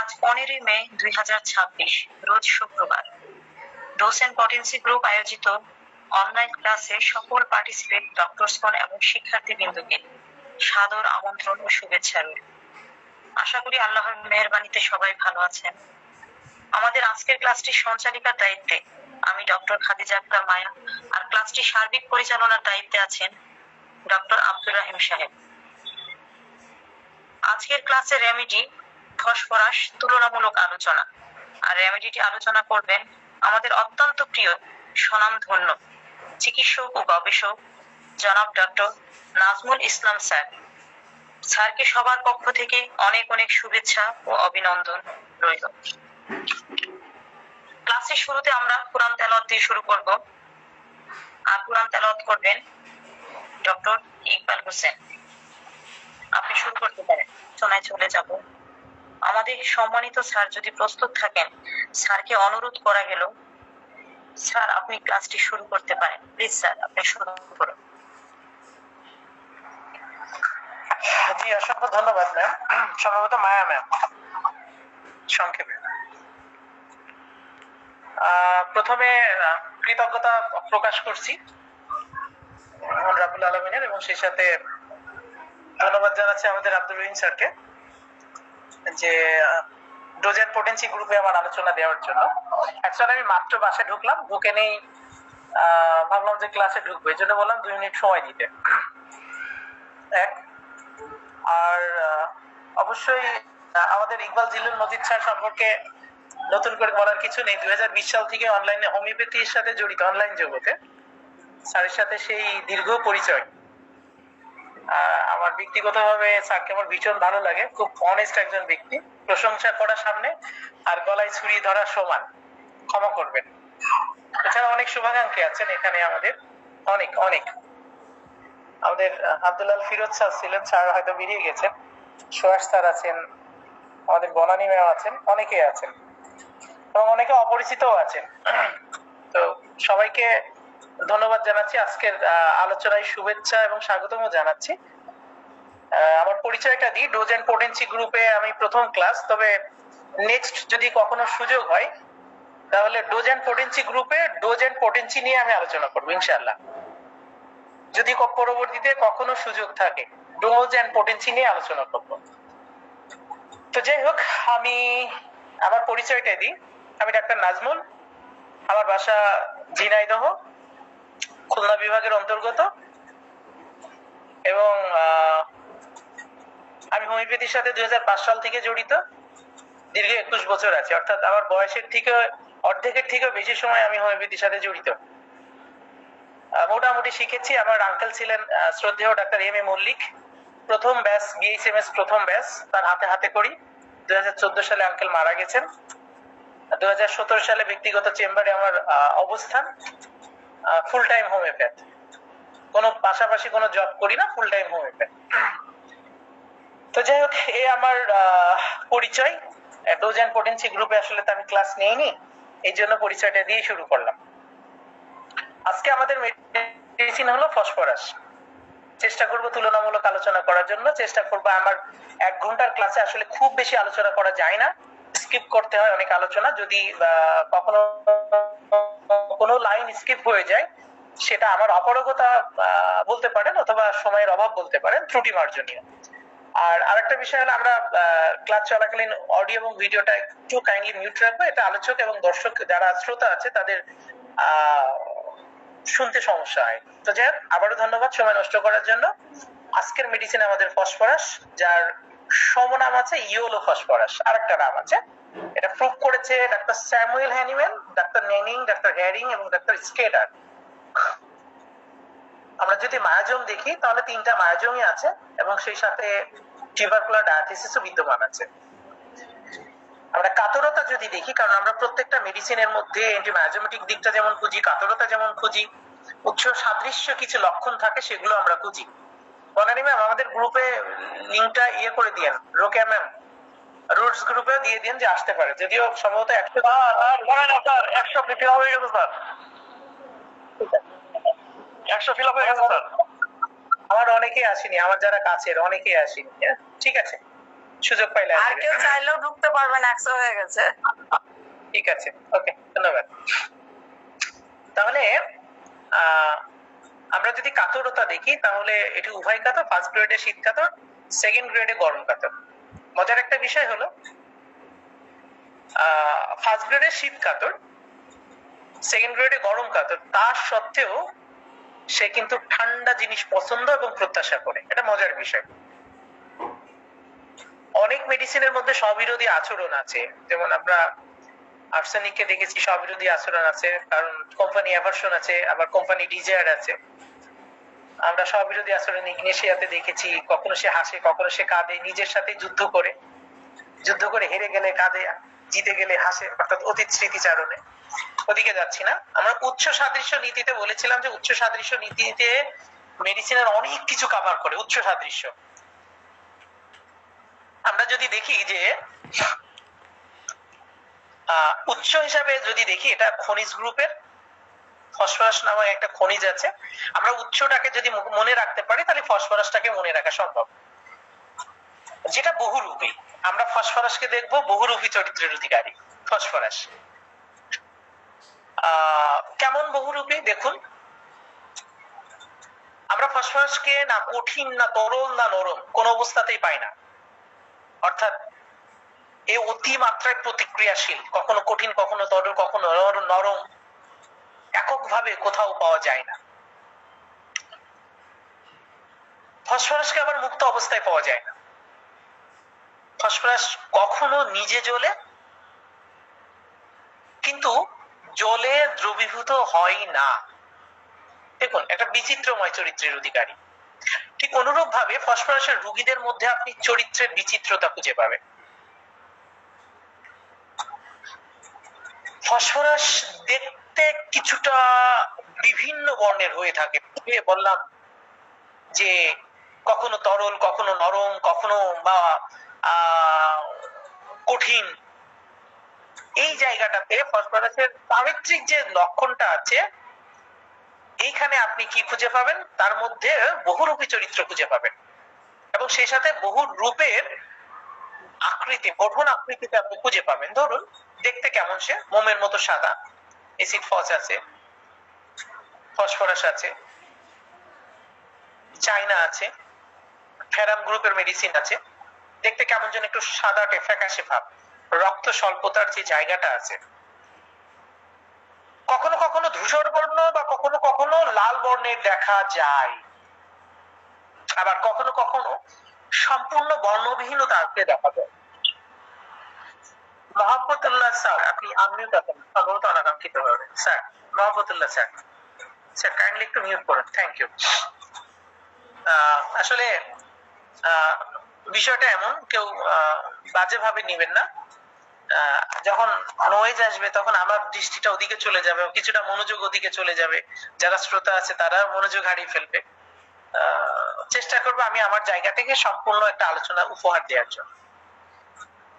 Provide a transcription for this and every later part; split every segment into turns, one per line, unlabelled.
আজ 15 মে 2026, রোজ শুক্রবার। Dose and potency group আয়োজিত অনলাইন ক্লাসে সকল পার্টিসিপেট ডক্টরসগণ এবং শিক্ষার্থীবৃন্দকে সাদর আমন্ত্রণ ও শুভেচ্ছা রইল। আশা করি আল্লাহর মেহেরবানিতে সবাই ভালো আছেন। আমাদের আজকের ক্লাসটির সঞ্চালিকার দায়িত্বে আমি ডক্টর খাদিজা আক্তার মায়া, আর ক্লাসটি সার্বিক পরিচালনার দায়িত্বে আছেন ডক্টর আব্দুর রহিম সাহেব। আজকের ক্লাসে রেমেডি ফসফরাস তুলনামূলক আলোচনা, আর রেমেডিটি আলোচনা করবেন আমাদের অত্যন্ত প্রিয় স্বনামধন্য চিকিৎসক ও গবেষক জনাব ডক্টর নাজমুল ইসলাম স্যার। স্যারকে সবার পক্ষ থেকে অনেক অনেক শুভেচ্ছা ও অভিনন্দন রইল। ক্লাসের শুরুতে আমরা কোরআন তেলাওয়াত দিয়ে শুরু করব, আর কোরআন তেলাওয়াত করবেন ডক্টর ইকবাল হোসেন। আপনি শুরু করতে পারেন। শোনায় চলে যাব। আমাদের সম্মানিত স্যার যদি প্রস্তুত থাকেন, স্যারকে অনুরোধ করা গেল, স্যার আপনি ক্লাসটি শুরু করতে পারেন। প্লিজ স্যার, আপনি শুরু করুন।
জি, অসংখ্য ধন্যবাদ ম্যাম। সম্ভবত মায়া ম্যাম সংক্ষেপে। প্রথমে কৃতজ্ঞতা প্রকাশ করছি মহান রাব্বুল আলামিনের, এবং সেই সাথে ধন্যবাদ জানাচ্ছি আমাদের আব্দুর রহিম স্যারকে যে ডোজ এন্ড পটেন্সি গ্রুপে আমার আলোচনা দেওয়ার জন্য। অ্যাকচুয়ালি আমি মাত্র বাসায় ঢুকলাম, ঢুকে নেই ভাবলাম যে ক্লাসে ঢুকবো, এই জন্য বললাম 2 মিনিট সময় দিতে। এক, আর অবশ্যই আমাদের ইকবাল জিলুল মজিদ স্যার সম্পর্কে নতুন করে বলার কিছু নেই। 2020 সাল থেকে অনলাইনে হোমিওপ্যাথির সাথে জড়িত, অনলাইন জগতে স্যারের সাথে সেই দীর্ঘ পরিচয়। আমার ব্যক্তিগতভাবে স্যারকে আমার ভীষণ ভালো লাগে, খুব অনেস্ট একজন ব্যক্তি, প্রশংসা করা সামনে আর গলায় ছুরি ধরা সমান, ক্ষমা করবেন। এছাড়া অনেক শুভাকাঙ্ক্ষী আছেন এখানে আমাদের, অনেক অনেক। আমাদের আব্দুল্লাহ ফিরোজ স্যার ছিলেন, স্যার হয়তো বেরিয়ে গেছেন। সোহাস স্যার আছেন, আমাদের বনানী ম্যাম আছেন, অনেকেই আছেন এবং অনেকে অপরিচিতও আছেন। তো সবাইকে ধন্যবাদ জানাচ্ছি, আজকের আলোচনায় শুভেচ্ছা এবং স্বাগতম জানাচ্ছি। আমার পরিচয়টা দিই। ডোজ এন্ড পটেন্সি গ্রুপে আমি প্রথম ক্লাস, তবে নেক্সট যদি কখনো সুযোগ হয় তাহলে ডোজ এন্ড পটেন্সি গ্রুপে ডোজ এন্ড পটেন্সি নিয়ে আমি আলোচনা করবো ইনশাআল্লাহ, যদি পরবর্তীতে কখনো সুযোগ থাকে ডোজ এন্ড পটেন্সি নিয়ে আলোচনা করব। তো যাই হোক, আমি আমার পরিচয়টা দিই। আমি ডাক্তার নাজমুল, আমার বাসা ঝিনাইদহ, খুলনা বিভাগের অন্তর্গত, এবং আমি হোমিওপ্যাথির সাথে 2005 সাল থেকে জড়িত, দীর্ঘ 21 বছর আছে। অর্থাৎ আমার বয়সের থেকে অর্ধেকের থেকেও বেশি সময় আমি হোমিওপ্যাথির সাথে জড়িত। মোটামুটি শিখেছি। আমার আঙ্কেল ছিলেন শ্রদ্ধেয় ডাক্তার এম এ মল্লিক, প্রথম ব্যাচ বিএইচএমএস, প্রথম ব্যাচ, তার হাতে হাতে করি। 2014 সালে আঙ্কেল মারা গেছেন। 2017 সালে ব্যক্তিগত চেম্বারে আমার অবস্থান, ফুল টাইম হোমিওপ্যাথ, কোনো পাশাপাশি কোনো জব করি না, ফুল টাইম হোমিওপ্যাথ। তো যাই হোক, এই আমার পরিচয়। ডোজ এন্ড পটেন্সি গ্রুপে আসলে তো আমি ক্লাস নেইনি, এই জন্য পরিচয়টা দিয়ে শুরু করলাম। আজকে আমাদের মেডিসিন হলো ফসফরাস। চেষ্টা করব তুলনামূলক আলোচনা করার জন্য, চেষ্টা করব। আমার 1 ঘন্টার ক্লাসে আসলে খুব বেশি আলোচনা করা যায় না, স্কিপ করতে হয় অনেক আলোচনা। যদি কখনো কোনো লাইন স্কিপ হয়ে যায়, সেটা আমার অপারগতা বলতে পারেন, অথবা সময়ের অভাব বলতে পারেন, ত্রুটি মার্জনীয়। আর আরেকটা বিষয় হলো, আমরা ক্লাস চলাকালীন অডিও এবং ভিডিওটা একটু কাইন্ডলি মিউট রাখবো। এটা আলোচক এবং দর্শক যারা শ্রোতা আছে তাদের শুনতে সমস্যা হয়। তো যাই হোক, আবারও ধন্যবাদ সময় নষ্ট করার জন্য। আজকের মেডিসিন আমাদের ফসফরাস, যার সমনাম আছে ইয়োলো ফসফরাস, আরেকটা নাম আছে। এটা প্রুভ করেছে ডাক্তার স্যামুয়েল হ্যানিম্যান, ডাক্তার নেনিং, ডাক্তার হ্যারিং এবং ডাক্তার স্কেডার। আমরা যদি মায়াজম দেখি তাহলে 3টা মায়াজমই আছে, এবং সেই সাথে টিউবারকুলার ডায়াথিসিসও বিদ্যমান আছে। আমরা কাতরতা যদি দেখি, কারণ আমরা প্রত্যেকটা মেডিসিনের মধ্যে অ্যান্টিমায়াজমেটিক দিকটা যেমন খুঁজি, কাতরতা যেমন খুঁজি, উৎস সাদৃশ্য কিছু লক্ষণ থাকে, সেগুলো আমরা খুঁজি। বনানী ম্যাম, আমাদের গ্রুপে লিংকটা করে দিয়েন, রোকেয়া ম্যাম রুটস গ্রুপে দিয়ে দিন যে আসতে পারে, যদিও সম্ভবত 100 ফিল হয়ে গেছে স্যার। 100 ফিল হয়ে গেছে স্যার। আমার অনেকেই আসেনি, আমার যারা কাছের অনেকেই আসেনি। ঠিক আছে, সুযোগ পাইলে
আর
আসবে।
কেউ চাইলেও ঢুকতে পারবেন, 100 হয়ে গেছে।
ঠিক আছে, ওকে, ধন্যবাদ। তাহলে আমরা যদি কাতরতা দেখি তাহলে এটি উভয় কাতর, ফার্স্ট গ্রেডে শীত কাতর, সেকেন্ড গ্রেডে গরম কাতর। মজার একটা বিষয় হলো ফার্স্ট গ্রেডে শীত কাতর, সেকেন্ড গ্রেডে গরম কাতর, তার সত্ত্বেও সে কিন্তু ঠান্ডা জিনিস পছন্দ এবং প্রত্যাশা করে। এটা মজার বিষয়। অনেক মেডিসিনের মধ্যে স্ববিরোধী আচরণ আছে, যেমন আমরা আর্সেনিককে দেখেছি স্ববিরোধী আচরণ আছে, কারণ কোম্পানি অ্যাভারশন আছে, আবার কোম্পানি ডিজায়ার আছে। আমরা স্ববিরোধী আচরণ ইগনেশিয়াতে দেখেছি, কখনো সে হাসে, কখনো সে কাঁদে, নিজের সাথে যুদ্ধ করে হেরে গেলে কাঁদে, জিতে গেলে হাসে, অর্থাৎ অতীত স্মৃতিচারণে। ওদিকে যাচ্ছি না। আমরা উচ্চ সাদৃশ্য নীতিতে বলেছিলাম যে উচ্চ সাদৃশ্য নীতিতে মেডিসিনের অনেক কিছু কভার করে উচ্চ সাদৃশ্য। আমরা যদি দেখি যে উচ্চ হিসাবে যদি দেখি, এটা খনিজ গ্রুপের ফসফরাস নামক একটা খনিজ আছে। আমরা উচ্চটাকে যদি মনে রাখতে পারি তাহলে ফসফরাসটাকে মনে রাখা সম্ভব, যেটা বহুরূপী। আমরা ফসফরাসকে দেখবো বহুরূপী চরিত্রের অধিকারী। ফসফরাস কেমন বহুরূপী দেখুন। আমরা ফসফরাসকে না কঠিন, না তরল, না নরম কোন অবস্থাতেই পাই না। অর্থাৎ এ অতিমাত্রায় প্রতিক্রিয়াশীল, কখনো কঠিন, কখনো তরল, কখনো নরম, এককভাবে কোথাও পাওয়া যায় না। ফসফরাসকে আবার মুক্ত অবস্থায় পাওয়া যায় না। ফসফরাস কখনো নিজে জ্বলে, কিন্তু জলে দ্রবীভূত হয় না। দেখুন, একটা বিচিত্রময় চরিত্রের অধিকারী। ঠিক অনুরূপ ভাবে ফসফরাসের রোগীদের মধ্যে আপনি চরিত্রের বিচিত্রতা খুঁজে পাবেন। ফসফরাস দেখতে কিছুটা বিভিন্ন বর্ণের হয়ে থাকে। বললাম যে কখনো তরল, কখনো নরম, কখনো বা কঠিন। এই জায়গাটাতে ফসফরাসের চারিত্রিক যে লক্ষণটা আছে, এইখানে আপনি কি খুঁজে পাবেন? তার মধ্যে বহুরূপী চরিত্র খুঁজে পাবেন, এবং সেই সাথে বহু রূপের আকৃতি, গঠন আকৃতিতে আপনি খুঁজে পাবেন। ধরুন দেখতে কেমন সে, মোমের মতো সাদা, এসিড ফস আছে, ফসফরাস আছে, চাইনা আছে, ফেরাম গ্রুপের মেডিসিন আছে। দেখতে কেমন যেন একটু সাদাটে ফ্যাকাশে ভাব, রক্ত স্বল্পতার যে জায়গাটা আছে। কখনো কখনো ধূসর বর্ণ বা কখনো কখনো লাল বর্ণের দেখা যায়, আবার কখনো কখনো সম্পূর্ণ বর্ণবিহীনতাকে দেখা যায়। মহাব্বতুল্লাহ স্যার, আপনি আনমিউট আছেন, সম্ভবত অনাকাঙ্ক্ষিত ভাবে। স্যার মহাব্বতুল্লাহ স্যার, স্যার কাইন্ডলি একটু মিউট করুন, থ্যাংক ইউ। আসলে বিষয়টা এমন, কেউ বাজে ভাবে নিবেন না। যখন নয়েজ আসবে তখন আমার দৃষ্টিটা ওদিকে চলে যাবে, কিছুটা মনোযোগ ওদিকে চলে যাবে, যারা শ্রোতা আছে তারা মনোযোগ হারিয়ে ফেলবে। চেষ্টা করবো আমি আমার জায়গা থেকে সম্পূর্ণ একটা আলোচনা উপহার দেওয়ার জন্য।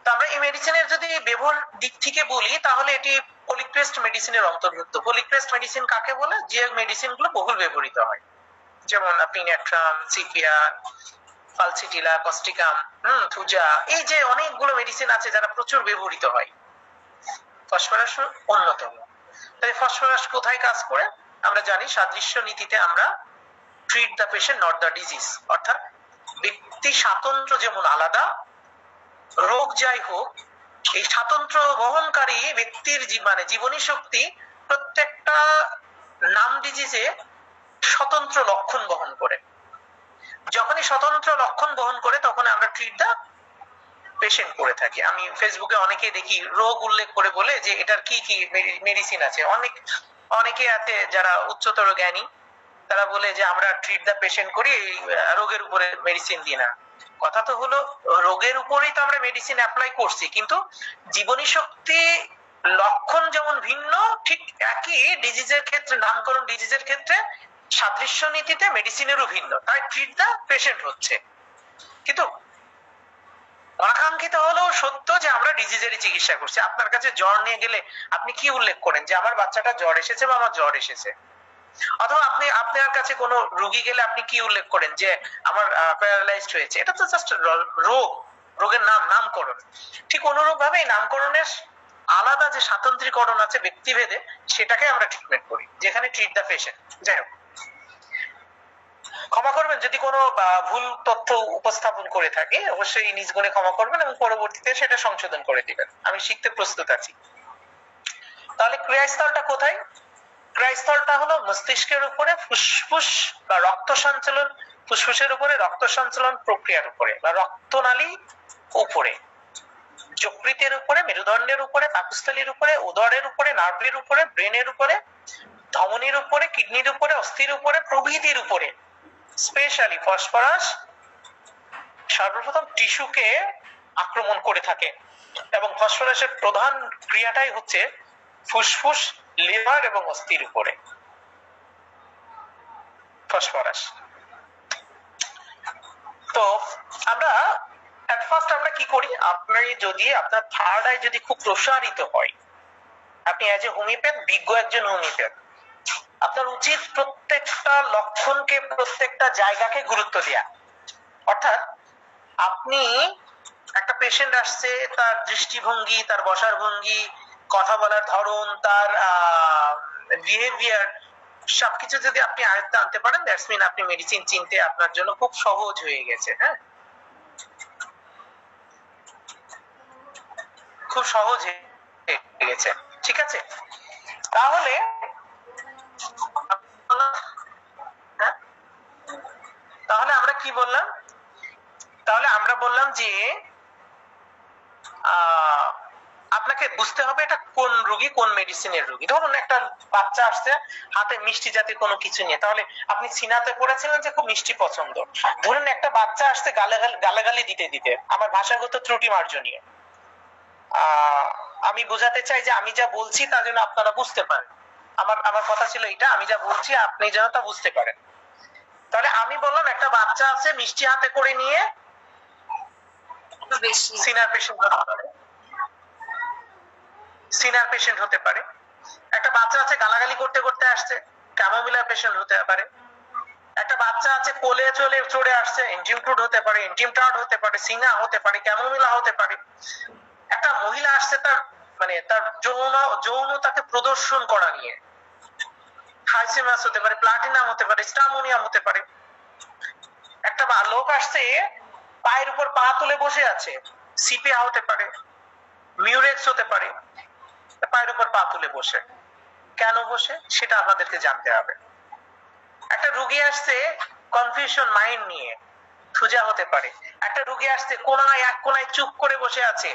তো আমরা এই মেডিসিনের যদি ব্যবহার দিক থেকে বলি তাহলে এটি পলিক্রেস্ট মেডিসিনের অন্তর্ভুক্ত। পলিক্রেস্ট মেডিসিন কাকে বলে? যে মেডিসিন গুলো বহুল ব্যবহৃত হয়, যেমন আপনি নেট্রাম, সিপিয়ার, ফালসিটিলা, কস্টিকাম, থুজা, এই যে অনেকগুলো মেডিসিন আছে যারা প্রচুর ব্যবহৃত হয়। ফসফরাস অন্যতম। তাই ফসফরাস কোথায় কাজ করে? আমরা জানি সাদৃশ্য নীতিতে আমরা treat the patient not the disease, অর্থাৎ ব্যক্তি স্বাতন্ত্র্য যেমন আলাদা, রোগ যাই হোক, এই স্বাতন্ত্র বহনকারী ব্যক্তির জীবনী শক্তি প্রত্যেকটা নাম ডিজিজে স্বতন্ত্র লক্ষণ বহন করে। যখনই স্বতন্ত্র লক্ষণ বহন করে তখন আমরা ট্রিট দা পেশেন্ট করে থাকি। আমি ফেসবুকে অনেকে দেখি রোগ উল্লেখ করে বলে যে এটার কি কি মেডিসিন আছে। অনেকে আছে যারা উচ্চতর জ্ঞানী, তারা বলে যে আমরা ট্রিট দা পেশেন্ট করি, রোগের উপরে মেডিসিন দিই না। কথা তো হলো রোগের উপরেই তো আমরা মেডিসিন অ্যাপ্লাই করছি, কিন্তু জীবনী শক্তি লক্ষণ যেমন ভিন্ন, ঠিক একই ডিজিজের ক্ষেত্রে, নামকরণ ডিজিজের ক্ষেত্রে সাদৃশ্য নীতিতে মেডিসিনেরও ভিন্ন। তাই ট্রিট দা পেশেন্ট হচ্ছে। কিন্তু অনাকাঙ্ক্ষিত হলেও সত্য যে আমরা ডিজিজেরই চিকিৎসা করছি। আপনার কাছে জ্বর নিয়ে গেলে আপনি কি উল্লেখ করেন? যে আমার বাচ্চাটা জ্বর এসেছে বা আমার জ্বর এসেছে। অথবা আপনার কাছে কোনো রোগী গেলে আপনি কি উল্লেখ করেন? যে আমার প্যারালাইজড হয়েছে। এটা তো জাস্ট রোগ, রোগের নামকরণ। ঠিক অনুরূপ ভাবে এই নামকরণের আলাদা যে স্বাতন্ত্রীকরণ আছে ব্যক্তিভেদে, সেটাকে আমরা ট্রিটমেন্ট করি, যেখানে ট্রিট দ্য পেশেন্ট। যাই হোক, ক্ষমা করবেন যদি কোনো ভুল তথ্য উপস্থাপন করে থাকি, অবশ্যই নিজ গুণে ক্ষমা করবেন এবং পরবর্তীতে সেটা সংশোধন করে দিবেন। আমি শিখতে প্রস্তুত আছি। তাহলে ক্রিয়াস্থলটা কোথায়? ক্রিয়াস্থলটা হলো মস্তিষ্কের উপরে ফুসফুস বা রক্ত সঞ্চালন, ফুসফুসের উপরে রক্ত সঞ্চালন প্রক্রিয়ার উপরে বা রক্তনালী উপরে, যকৃতের উপরে, মেরুদণ্ডের উপরে, পাকস্থলীর উপরে, উদরের উপরে, নার্ভের উপরে, ব্রেনের উপরে, ধমনীর উপরে, কিডনির উপরে, অস্থির উপরে, প্রভৃতির উপরে। স্পেশালি ফসফরাস সর্বপ্রথম টিস্যুকে আক্রমণ করে থাকে এবং ফসফরাসের প্রধান ক্রিয়াটাই হচ্ছে ফুসফুস, লিভার এবং অস্থির উপরে ফসফরাস। তো আমরা এট ফার্স্ট আমরা কি করি, আপনি যদি আপনার থার্ড আই যদি খুব প্রসারিত হয়, আপনি অ্যাজ এ হোমিওপ্যাথ, বিজ্ঞ একজন হোমিওপ্যাথ, আপনার উচিত প্রত্যেকটা লক্ষণকে, প্রত্যেকটা জায়গাকে গুরুত্ব দেয়া। অর্থাৎ আপনি একটা পেশেন্ট আসছে, তার দৃষ্টিভঙ্গি, তার বসার ভঙ্গি, কথা বলার ধরন, তার বিহেভিয়ার, সবকিছু যদি আপনি আয়ত্তে আনতে পারেন, দ্যাটস মিন আপনি মেডিসিন চিনতে আপনার জন্য খুব সহজ হয়ে গেছে। হ্যাঁ, খুব সহজ হয়ে গেছে। ঠিক আছে, তাহলে হ্যাঁ, তাহলে আমরা কি বললাম? তাহলে আমরা বললাম যে আপনাকে বুঝতে হবে এটা কোন রোগী, কোন মেডিসিনের রোগী। ধরুন একটা বাচ্চা আসছে হাতে মিষ্টি জাতীয় কোনো কিছু নিয়ে, তাহলে আপনি সিনাতে পড়েছিলেন যে খুব মিষ্টি পছন্দ। ধরুন একটা বাচ্চা আসছে গালাগালি দিতে দিতে, আমার ভাষাগত ত্রুটি মার্জনীয়, আমি বোঝাতে চাই যে আমি যা বলছি তা যেন আপনারা বুঝতে পারেন। আমার কথা ছিল এটা, আমি যা বলছি আপনি যেন তা বুঝতে পারেন। তাহলে আমি বললাম একটা বাচ্চা আছে মিষ্টি হাতে করে নিয়ে সিনার পেশেন্ট হতে পারে, সিনার পেশেন্ট হতে পারে। একটা বাচ্চা আছে গালাগালি করতে করতে আসছে, ক্যামোমিলার পেশেন্ট হতে পারে। একটা বাচ্চা আছে কোলে চড়ে আসছে, এন্টিম ক্রুড হতে পারে, এন্টিম টার্ড হতে পারে, সিনা হতে পারে, ক্যামোমিলা হতে পারে। একটা মহিলা আসছে তার যৌনতাকে প্রদর্শন করা নিয়ে, হাইসিমাস হতে পারে, প্লাটিনাম হতে পারে, স্টামোনিয়াম হতে পারে। একটা লোক আসছে পায়ের উপর পা তুলে বসে আছে, সিপিয়া হতে পারে, মিউরেক্স হতে পারে। পায়ের উপর পা তুলে বসে, কেন বসে সেটা আপনাদেরকে জানতে হবে। একটা রোগী আসছে কনফিউশন মাইন্ড নিয়ে, থুজা হতে পারে। একটা রোগী আসছে এক কোনায় চুপ করে বসে আছে,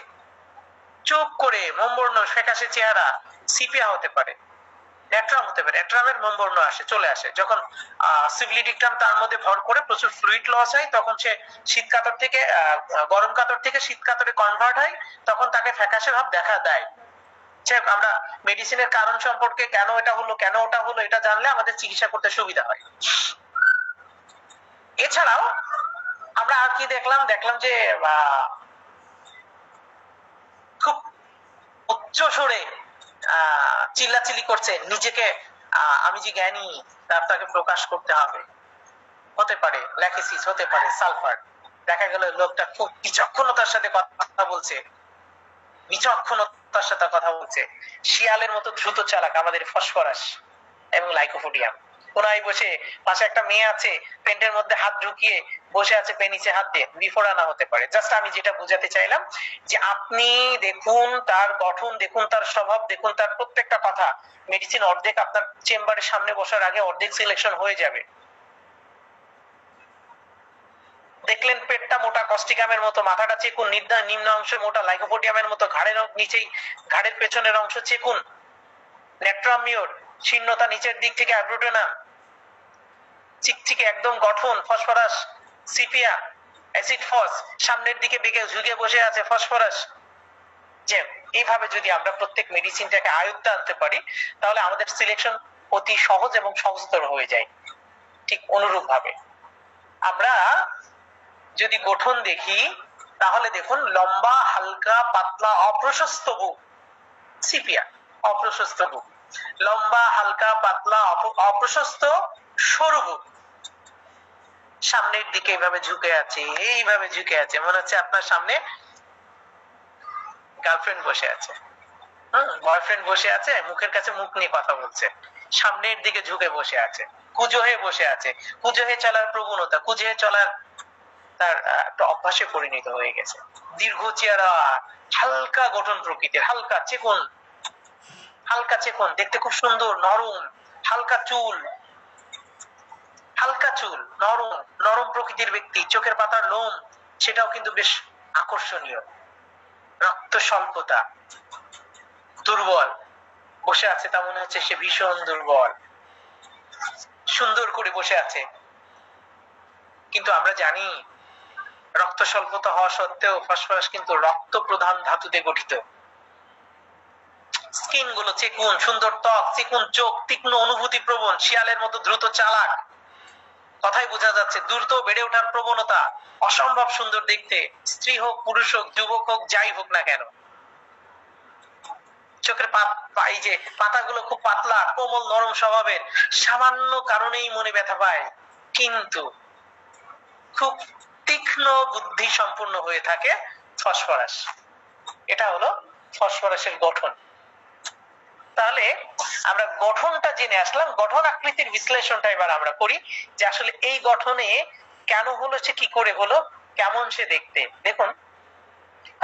চুপ করে মোমবর্ণ ফ্যাকাশে চেহারা, সিপিয়া হতে পারে। নেট্রাম হতে পারে, নেট্রামের মোমবর্ণ চলে আসে যখন সিভিলিটিকটাম তার মধ্যে ভর করে প্রচুর ফ্লুইড লস হয়, তখন সে শীত কাতর থেকে গরম কাতর থেকে শীত কাতরে কনভার্ট হয়, তখন তাকে ফ্যাকাশে ভাব দেখা দেয়। আমরা মেডিসিনের কারণ সম্পর্কে, কেন এটা হলো, কেন ওটা হলো, এটা জানলে আমাদের চিকিৎসা করতে সুবিধা হয়। এছাড়াও আমরা আর কি দেখলাম যে খুব উচ্চ স্বরে চিল্লাচিল্লি করছে, নিজেকে আমি যে জ্ঞানী তাকে প্রকাশ করতে হবে। হতে পারে ল্যাকেসিস, হতে পারে সালফার। দেখা গেল লোকটা খুব বিচক্ষণতার সাথে কথা বলছে, বিচক্ষণতার সাথে কথা বলছে, শিয়ালের মতো দ্রুত চালাক আমাদের ফসফরাস এবং লাইকোপোডিয়াম। কোনায় বসে পাশে একটা মেয়ে আছে, পেন্টের মধ্যে হাত ঢুকিয়ে বসে আছে, পেনিসে হাত দিয়ে, বিফোর আনা হতে পারে। জাস্ট আমি যেটা বুঝাতে চাইলাম যে আপনি দেখুন তার গঠন, দেখুন তার স্বভাব, দেখুন তার প্রত্যেকটা কথা। মেডিসিন অর্ধেক আপনার চেম্বারের সামনে বসার আগে অর্ধেক সিলেকশন হয়ে যাবে। দেখলেন পেটটা মোটা কস্টিকামের মতো, মাথাটা চেকুন, নিম্ন অংশ মোটা লাইকোপোডিয়ামের মতো, ঘাড়ের নিচেই ঘাড়ের পেছনের অংশ চেকুন, নেট্রাম মিওর, শীর্ণতা নিচের দিক থেকে অ্যাব্রোটেনাম, চিকচিকে একদম গঠন ফসফরাস, সিপিয়া, অ্যাসিড ফস, সামনের দিকে বেগে ঝুঁকে বসে আছে ফসফরাস। যে এইভাবে যদি আমরা প্রত্যেক মেডিসিনটাকে আয়ত্তে আনতে পারি, তাহলে আমাদের সিলেকশন অতি সহজ এবং সহজতর হয়ে যায়। ঠিক অনুরূপ ভাবে আমরা যদি গঠন দেখি, তাহলে দেখুন লম্বা, হালকা, পাতলা, অপ্রশস্ত বুক, সিপিয়া, অপ্রশস্ত বুক। লম্বা, হালকা, পাতলা, অপ্রশস্ত, সরু বুক, সামনের দিকে এইভাবে ঝুঁকে আছে, এইভাবে ঝুঁকে আছে, মনে হচ্ছে আপনার সামনে গার্লফ্রেন্ড বসে আছে, বয়ফ্রেন্ড বসে আছে, মুখের কাছে মুখ নিয়ে কথা বলছে, সামনের দিকে ঝুঁকে বসে আছে, কুঁজো হয়ে বসে আছে। কুঁজো হয়ে চলার প্রবণতা, কুঁজো হয়ে চলার তার একটা অভ্যাসে পরিণত হয়ে গেছে। দীর্ঘ চেহারা, হালকা গঠন প্রকৃতির, হালকা চিকন, হালকা চিকন, দেখতে খুব সুন্দর, নরম, হালকা চুল, হালকা চুল, নরম নরম প্রকৃতির ব্যক্তি, চোখের পাতার লোম সেটাও কিন্তু বেশ আকর্ষণীয়, রক্ত স্বল্পতা, দুর্বল, বসে আছে তা মনে হচ্ছে সে ভীষণ দুর্বল, সুন্দর করে বসে আছে। কিন্তু আমরা জানি রক্ত স্বল্পতা হওয়া সত্ত্বেও ফসফরাস কিন্তু রক্ত প্রধান ধাতুতে গঠিত। স্কিন গুলো চিকুন, সুন্দর ত্বক, চিকুন চোখ, তীক্ষ্ণ অনুভূতি প্রবণ, শিয়ালের মতো দ্রুত চালাক, কথাই বোঝা যাচ্ছে দ্রুত বেড়ে ওঠার প্রবণতা, অসম্ভব সুন্দর দেখতে, স্ত্রী হোক পুরুষ হোক যুবক হোক যাই হোক না কেন। চোখের এই যে পাতাগুলো খুব পাতলা, কোমল, নরম স্বভাবের, সামান্য কারণেই মনে ব্যথা পায়, কিন্তু খুব তীক্ষ্ণ বুদ্ধি সম্পূর্ণ হয়ে থাকে ফসফরাস। এটা হলো ফসফরাসের গঠন। তাহলে আমরা গঠনটা জেনে আসলাম, গঠন আকৃতির বিশ্লেষণটা এবার আমরা করি যে আসলে এই গঠনে কেন হলো, সে কি করে হলো, কেমন সে দেখতে। দেখুন,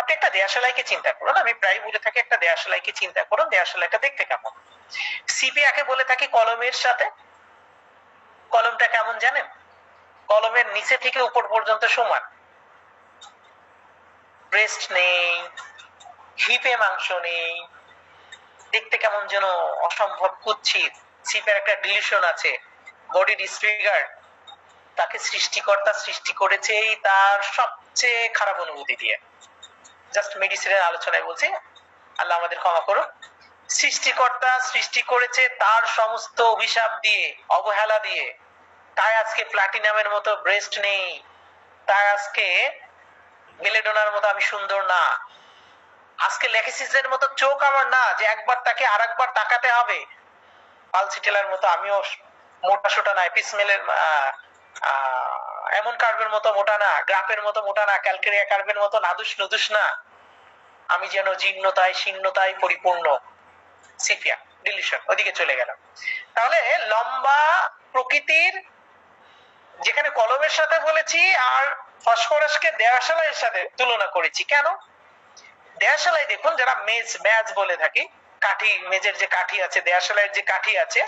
আপনি একটা দেয়াশালাইকে চিন্তা করুন, আমি প্রায় বলে থাকি একটা দেয়াশালাইকে চিন্তা করুন, দেয়াশালাইটা দেখতে কেমন। সিপিয়াকে বলে থাকি কলমের সাথে, কলমটা কেমন জানেন? কলমের নিচে থেকে উপর পর্যন্ত সমান, ব্রেস্ট নেই, হিপে মাংস নেই, দেখতে কেমন যেন অসম্ভব কুৎসিত। সিপের একটা ডিলিউশন আছে, বডি ডিসফিগার, তাকে সৃষ্টিকর্তা সৃষ্টি করেছেই তার সবচেয়ে খারাপ অনুভূতি দিয়ে। জাস্ট মেডিসিনের আলোচনায় বলছি, আল্লাহ আমাদের ক্ষমা করুন। সৃষ্টিকর্তা সৃষ্টি করেছে তার সমস্ত অভিশাপ দিয়ে, অবহেলা দিয়ে, তাই আজকে প্লাটিনামের মতো ব্রেস্ট নেই, তাই আজকে বেলেডোনার মতো আমি সুন্দর না, আজকে লেখিসিসের মতো চোখ আমার না যে একবার তাকে আর একবার তাকাতে হবে, পালসিটেলার মতো আমিও মোটা সোটা না, এপিসমেলের এমন কার্বের মতো মোটা না, গ্রাফের মতো মোটা না, ক্যালকেরিয়া কার্বের মতো নাদুস নুদুস না, আমি যেন জীর্ণতায় শীর্ণতায় পরিপূর্ণ। সিপিয়া ডিলিউশন, ওদিকে চলে গেলাম। তাহলে লম্বা প্রকৃতির, যেখানে কলমের সাথে বলেছি আর ফসফরাসকে দেয়াশালাইয়ের সাথে তুলনা করেছি। কেন? দেয়াশালাই দেখুন, যারা মেজ বলে থাকি, কাঠি, মেজের যে কাঠি আছে, দেয়াশালাইয়ের যে কাঠি আছে,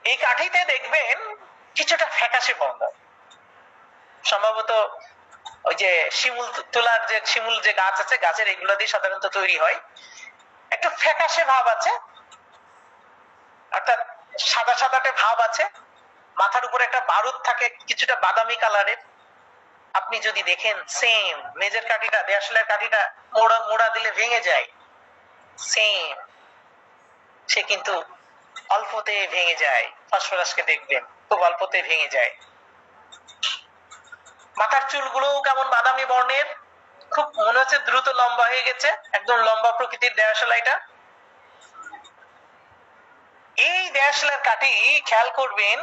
এই কাঠিতে দেখবেন কিছুটা ফ্যাকাশে বন্ধ, সম্ভবত ওই যে শিমুল তোলার যে শিমুল যে গাছ আছে, গাছের এগুলো দিয়ে সাধারণত তৈরি হয়, একটু ফ্যাকাশে ভাব আছে, অর্থাৎ সাদা সাদাটে ভাব আছে, মাথার উপরে একটা বারুদ থাকে কিছুটা বাদামি কালারের। আপনি যদি দেখেন সেম মেজের কাঠিটা, দেয়াশালের কাঠিটা মোড়া দিলে ভেঙে যায়, সেম, সে কিন্তু অল্পতে ভেঙে যায়। ফসফরাসকে দেখবেন খুব অল্পতে ভেঙে যায়। মাথার চুলগুলো কেমন বাদামি বর্ণের, খুব মনে হচ্ছে দ্রুত লম্বা হয়ে গেছে, একদম লম্বা প্রকৃতির দেয়াশালাইটা। এই দেয়াশালার কাঠি খেয়াল করবেন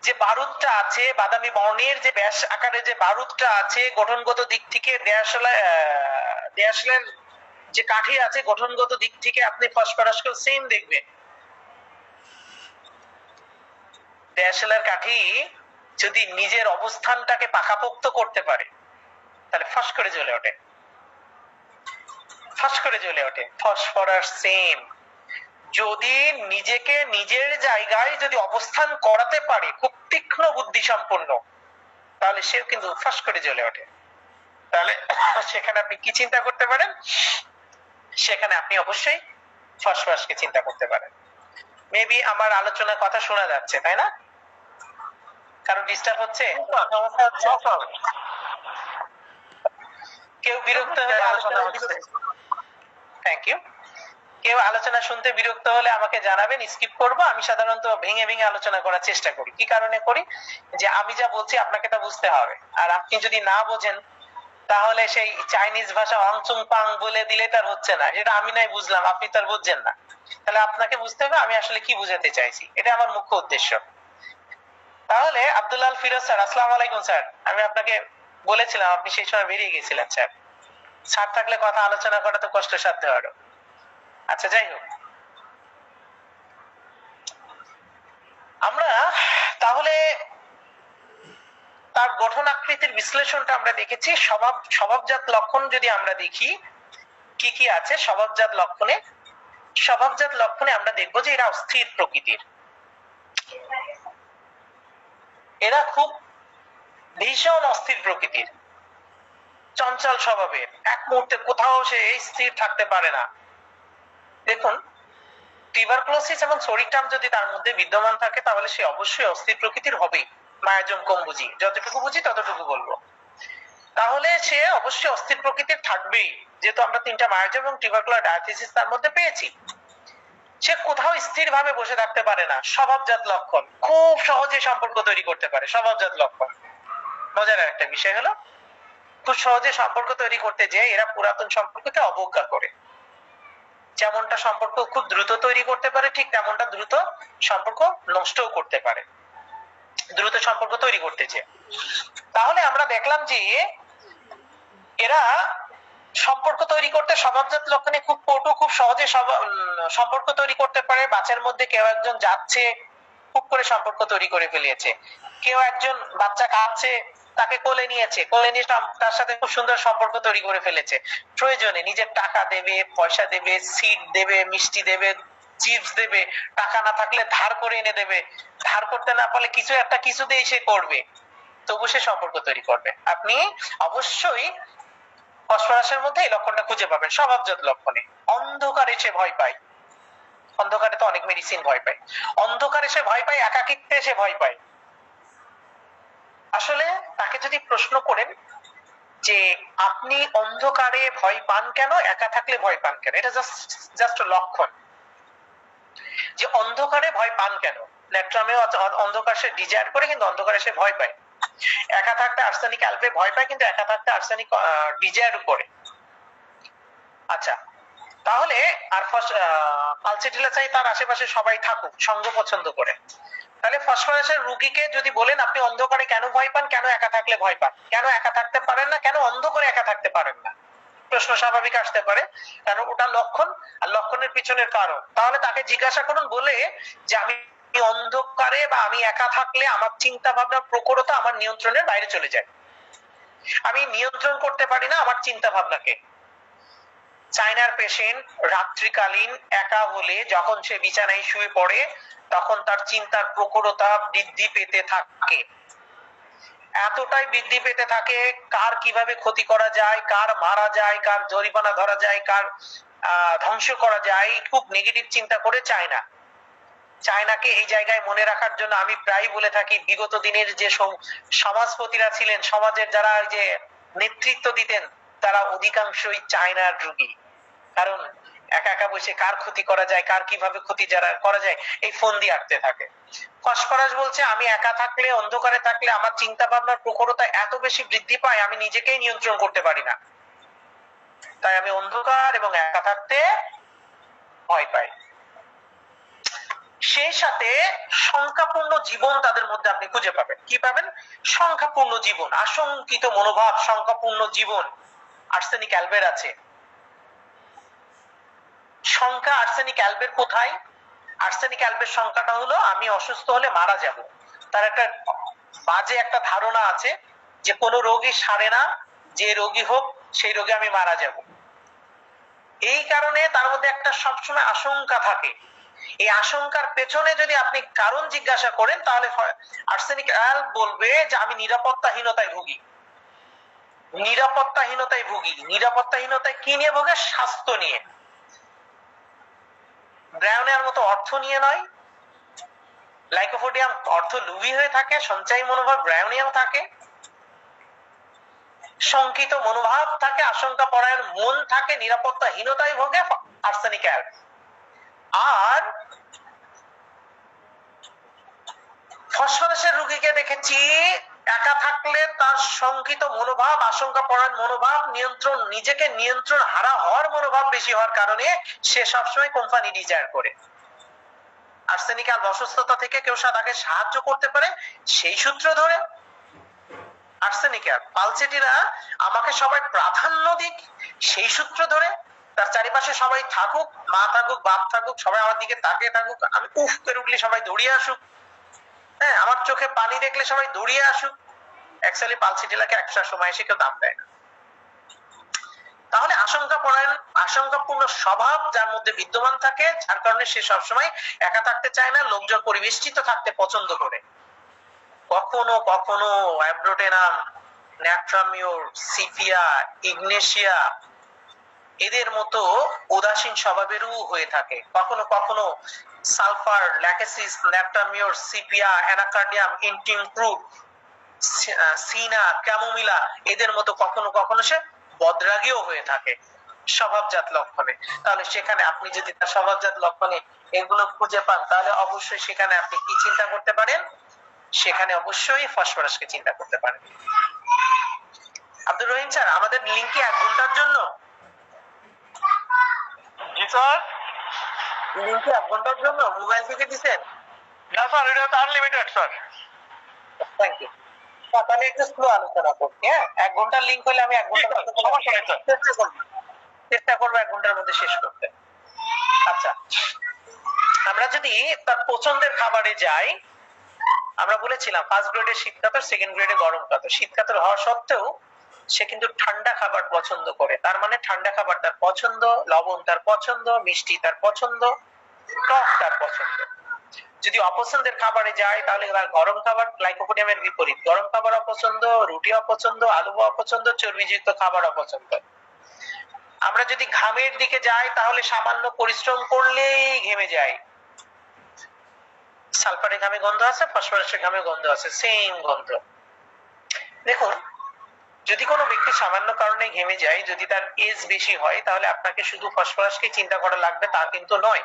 যে বারুদটা আছে বাদামি বর্ণের, যে ব্যাস আকারে যে বারুদটা আছে, গঠনগত দিক থেকে দেয়াশালের যে কাঠি আছে, গঠনগত দিক থেকে আপনি ফসফরাসকে সেম দেখবেন। দেয়াশালের কাঠি যদি নিজের অবস্থানটাকে পাকাপোক্ত করতে পারে তাহলে ফস করে জ্বলে ওঠে, ফস করে জ্বলে ওঠে। ফসফরাস সেম, যদি নিজেকে নিজের জায়গায় যদি অবস্থান করাতে পারে খুব তীক্ষ্ণ বুদ্ধি সম্পন্ন, তাহলে সে কিন্তু ফস করে জ্বলে ওঠে। তাহলে সেখানে আপনি কি চিন্তা করতে পারেন? সেখানে আপনি অবশ্যই ফসফরাসকে চিন্তা করতে পারেন। মেবি আমার আলোচনার কথা শোনা যাচ্ছে, তাই না? কারো ডিস্টার্ব হচ্ছে? কেউ বিরক্ত হলে আলোচনা হচ্ছে, থ্যাংক ইউ। কেউ আলোচনা শুনতে বিরক্ত হলে আমাকে জানাবেন, স্কিপ করব। আমি সাধারণত ভেঙে ভেঙে আলোচনা করার চেষ্টা করি। কি কারণে করি? যে আমি যা বলছি আপনাকে তা বুঝতে হবে, আর আপনি যদি না বোঝেন তাহলে সেই চাইনিজ ভাষা অংচুং পাং বলে দিলে তার হচ্ছে না, যেটা আমি নাই বুঝলাম আপনি তার বুঝছেন না। তাহলে আপনাকে বুঝতে হবে আমি আসলে কি বুঝাতে চাইছি, এটা আমার মুখ্য উদ্দেশ্য। তাহলে আব্দুল্লাহ আল ফিরোজ স্যার, আসসালামু আলাইকুম স্যার। আমি আপনাকে বলেছিলাম আপনি সেই সময় বেরিয়ে গেছিলেন স্যার। স্যার থাকলে কথা আলোচনা করা তো কষ্টসাধ্য আরো। আচ্ছা যাই হোক, আমরা তাহলে তার গঠন আকৃতির বিশ্লেষণটা আমরা দেখেছি। স্বভাবজাত লক্ষণ যদি আমরা দেখি কি কি আছে স্বভাবজাত লক্ষণে, স্বভাবজাত লক্ষণে আমরা দেখবো যে এরা অস্থির প্রকৃতির, এরা খুব ভীষণ অস্থির প্রকৃতির, চঞ্চল স্বভাবের, এক মুহূর্তে কোথাও সে স্থির থাকতে পারে না। দেখুন, টিউবারকুলোসিস এবং সোরিটাম যদি তার মধ্যে বিদ্যমান থাকে তাহলে সে অবশ্যই অস্থির প্রকৃতির হবেই। মায়াজম কম বুঝি, যতটুকু বুঝি ততটুকু বলবো। তাহলে সে অবশ্যই অস্থির প্রকৃতির থাকবেই, যেহেতু আমরা 3টা মায়াজম এবং টিউবারকুলার ডায়াথিসিস তার মধ্যে পেয়েছি। সে কোথাও স্থির ভাবে বসে থাকতে পারে না, স্বভাবজাত লক্ষণ। খুব সহজে সম্পর্ক তৈরি করতে পারে, স্বভাবজাত লক্ষণ। মজার একটা বিষয় হলো খুব সহজে সম্পর্ক তৈরি করতে যেয়ে এরা পুরাতন সম্পর্ককে অবজ্ঞা করে। যেমনটা সম্পর্ক খুব দ্রুত তৈরি করতে পারে, ঠিক তেমনটা দ্রুত সম্পর্ক নষ্টও করতে পারে, দ্রুত সম্পর্ক তৈরি করতে চেয়ে। তাহলে আমরা দেখলাম যে এরা সম্পর্ক তৈরি করতে স্বভাবজাত লক্ষণে খুব পটু, খুব সহজে সম্পর্ক তৈরি করতে পারে। বাচ্চার মধ্যে কেউ একজন যাচ্ছে, খুব করে সম্পর্ক তৈরি করে ফেলিয়েছে। কেউ একজন বাচ্চা কাঁদছে, তাকে কোলে নিয়েছে, কোলে নিয়ে তার সাথে খুব সুন্দর সম্পর্ক তৈরি করে ফেলেছে। প্রয়োজনে নিজের টাকা দেবে, পয়সা দেবে, সিট দেবে, মিষ্টি দেবে, চিপস দেবে, টাকা না থাকলে ধার করে এনে দেবে, ধার করতে না পারলে কিছু একটা কিছুতেই সে করবে, তবু সে সম্পর্ক তৈরি করবে। আপনি অবশ্যই ফসফরাসের মধ্যে এই লক্ষণটা খুঁজে পাবেন, স্বভাবজাত লক্ষণে। অন্ধকারে সে ভয় পায়, অন্ধকারে তো অনেক মেডিসিন ভয় পায়। অন্ধকারে সে ভয় পায়, একাকিত্বে সে ভয় পায়। আসলে তাকে যদি প্রশ্ন করেন যে আপনি অন্ধকারে ভয় পান কেন, একা থাকলে ভয় পান কেন, এটা জাস্ট লক্ষণ যে অন্ধকারে ভয় পান কেন। ন্যাট্রামেও অন্ধকার সে ডিজায়ার করে, কিন্তু অন্ধকারে সে ভয় পায়। একা থাকতে আর্সেনিক অ্যালবে ভয় পায়, কিন্তু একা থাকতে আর্সেনিক ডিজায়ার করে। আচ্ছা, তাহলে আর পালসিটিলা চাই তার আশেপাশে সবাই থাকুক, সঙ্গ পছন্দ করে। তাহলে ফসফরাসের রোগীকে যদি বলেন আপনি অন্ধকারে কেন ভয় পান, কেন একা থাকলে ভয় পান, কেন একা থাকতে পারেন না, কেন অন্ধকারে একা থাকতে পারেন না, প্রশ্ন স্বাভাবিক আসতে পারে, কারণ ওটা লক্ষণ আর লক্ষণের পিছনের কারণ। তাহলে তাকে জিজ্ঞাসা করুন বলে যে আমি অন্ধকারে বা আমি একা থাকলে আমার চিন্তা ভাবনা প্রখরতা আমার নিয়ন্ত্রণের বাইরে চলে যায়, আমি নিয়ন্ত্রণ করতে পারি না আমার চিন্তা ভাবনাকে। চায়নার পেশেন্ট রাত্রিকালীন একা হলে যখন সে বিছানায় শুয়ে পড়ে তখন তার চিন্তার প্রখরতা বৃদ্ধি পেতে থাকে, এতটাই বৃদ্ধি পেতে থাকে, কার কিভাবে ক্ষতি করা যায়, কার মারা যায়, কার জরিমানা ধরা যায়, কার ধ্বংস করা যায়, খুব নেগেটিভ চিন্তা করে চায়না। চায়নাকে এই জায়গায় মনে রাখার জন্য আমি প্রায় বলে থাকি বিগত দিনের যে সমাজপতিরা ছিলেন, সমাজের যারা যে নেতৃত্ব দিতেন, তারা অধিকাংশই চায়নার রোগী। কারণ একা একা বসে কার ক্ষতি করা যায়, কার কিভাবে ক্ষতি যারা করা যায়, এই ফোন দিয়ে আঁকতে থাকে। ফসফরাস বলছে আমি একা থাকলে, অন্ধকারে থাকলে আমার চিন্তা ভাবনার প্রখরতা এত বেশি বৃদ্ধি পায় আমি নিজেকেই নিয়ন্ত্রণ করতে পারি না, তাই আমি অন্ধকার এবং একা থাকতে ভয় পাই। সেই সাথে সংখ্যাপূর্ণ জীবন তাদের মধ্যে আপনি খুঁজে পাবেন। কি পাবেন? সংখ্যাপূর্ণ জীবন, আশঙ্কিত মনোভাব, সংখ্যাপূর্ণ জীবন। আর্সেনিক অ্যালবের আছে সংখ্যা। আর্সেনিক অ্যালবের কোথায়? আর্সেনিক অ্যালবের সংখ্যাটা হলো আমি অসুস্থ হলে মারা যাব। তার একটা বাজে একটা ধারণা আছে যে কোনো রোগী সারে না, যে রোগী হোক সেই রোগে আমি মারা যাব। এই কারণে তার মধ্যে একটা সবসময় আশঙ্কা থাকে। এই আশঙ্কার পেছনে যদি আপনি কারণ জিজ্ঞাসা করেন তাহলে আর্সেনিক অ্যালব বলবে যে আমি নিরাপত্তাহীনতায় ভুগি। নিরাপত্তাহীনতায় ভুগি। নিরাপত্তাহীনতায় কি নিয়ে ভোগে? স্বাস্থ্য নিয়ে। ব্রায়োনিয়ার মতো অর্থ নিয়ে নয়। লাইকোপোডিয়াম অর্থ লুভি হয়ে থাকে, সঞ্চয়ী মনোভাব ব্রায়োনিয়াম থাকে, শঙ্কিত মনোভাব থাকে, আশঙ্কা পরায়ণ মন থাকে, নিরাপত্তাহীনতায় ভোগে আর্সেনিক অ্যালব। আর ফসফরাসের রোগীকে দেখেছি একা থাকলে তার শঙ্কিত মনোভাব, আশঙ্কা পরায়ণ মনোভাব, নিজেকে নিয়ন্ত্রণ হারা হওয়ার মনোভাব বেশি হওয়ার কারণে সে সবসময় কোম্পানি ডিজায়ার করে। আর্সেনিকাল অসুস্থতা থেকে কেউ তাকে সাহায্য করতে পারে সেই সূত্র ধরে আর্সেনিকাল পালচেটিরা আমাকে সবাই প্রাধান্য দিক সেই সূত্র ধরে, তার চারিপাশে সবাই থাকুক, মা থাকুক, বাপ থাকুক, সবাই আমার দিকে তাকিয়ে থাকুক, আমি উফ করে উঠলে সবাই দৌড়িয়ে আসুক, হ্যাঁ, আমার চোখে পানি দেখলে সবাই দৌড়িয়ে আসুক। অ্যাকচুয়ালি পালসিটিলাকে একটা সময় এসে কেউ দাম দেয় না। তাহলে আশঙ্কাপূর্ণ স্বভাব যার মধ্যে বিদ্যমান থাকে, যার কারণে সে সবসময় একা থাকতে চায় না, লোকজন পরিবেষ্টিত থাকতে পছন্দ করে। কখনো কখনো অ্যাব্রোটেনাম, ন্যাট্রামিওর, সিপিয়া, ইগনেশিয়া এদের মতো উদাসীন স্বভাবেরও হয়ে থাকে। কখনো কখনো sulphur, lachesis, natrum mur, sepia, anacardium, antim crud, cina, chamomilla এদের মতো কখনো কখনো সে বদরাগীও হয়ে থাকে স্বভাবজাত লক্ষণে। তাহলে সেখানে আপনি যদি তার স্বভাবজাত লক্ষণে এগুলো খুঁজে পান, তাহলে অবশ্যই সেখানে আপনি কি চিন্তা করতে পারেন? সেখানে অবশ্যই ফসফরাসকে চিন্তা করতে পারেন। আব্দুর রহিম স্যার, আমাদের লিঙ্ক কি 1 ঘন্টার জন্য?
জি স্যার।
লিঙ্ক কি 1 ঘন্টার জন্য মোবাইল থেকে দিছেন?
না স্যার, এটা তো আনলিমিটেড স্যার।
Thank you. তাহলে একটু স্লো আলোচনা করছি, হ্যাঁ? 1 ঘন্টার লিঙ্ক হলে আমি 1 ঘন্টার মধ্যে
সমস্যা নেই স্যার।
চেষ্টা করবো 1 ঘন্টার মধ্যে শেষ করতে। আচ্ছা, আমরা যদি তার পছন্দের খাবারে যাই, আমরা বলেছিলাম ফার্স্ট গ্রেডে শীত কাতর, সেকেন্ড গ্রেডে গরম কাতর। শীত কাতর হওয়া সত্ত্বেও সে কিন্তু ঠান্ডা খাবার পছন্দ করে। তার মানে ঠান্ডা খাবার তার পছন্দ, লবণ তার পছন্দ, মিষ্টি তার পছন্দ, টক তার পছন্দ। যদি অপছন্দের খাবারে যায় তাহলে তার গরম খাবার, গ্লাইকোপোডিয়ামের বিপরীত, গরম খাবার অপছন্দ, রুটি অপছন্দ, আলু অপছন্দ, চর্বিযুক্ত খাবার অপছন্দ। আমরা যদি ঘামের দিকে যাই তাহলে সামান্য পরিশ্রম করলেই ঘেমে যায়। সালফারের ঘামে গন্ধ আছে, ফসফরাসের ঘামে গন্ধ আছে, সেম গন্ধ। দেখুন, যদি কোনো ব্যক্তি সামান্য কারণে ঘেমে যায়, যদি তার এজ বেশি হয়, তাহলে আপনাকে শুধু ফসফরাসকে চিন্তা করা লাগবে তা কিন্তু নয়।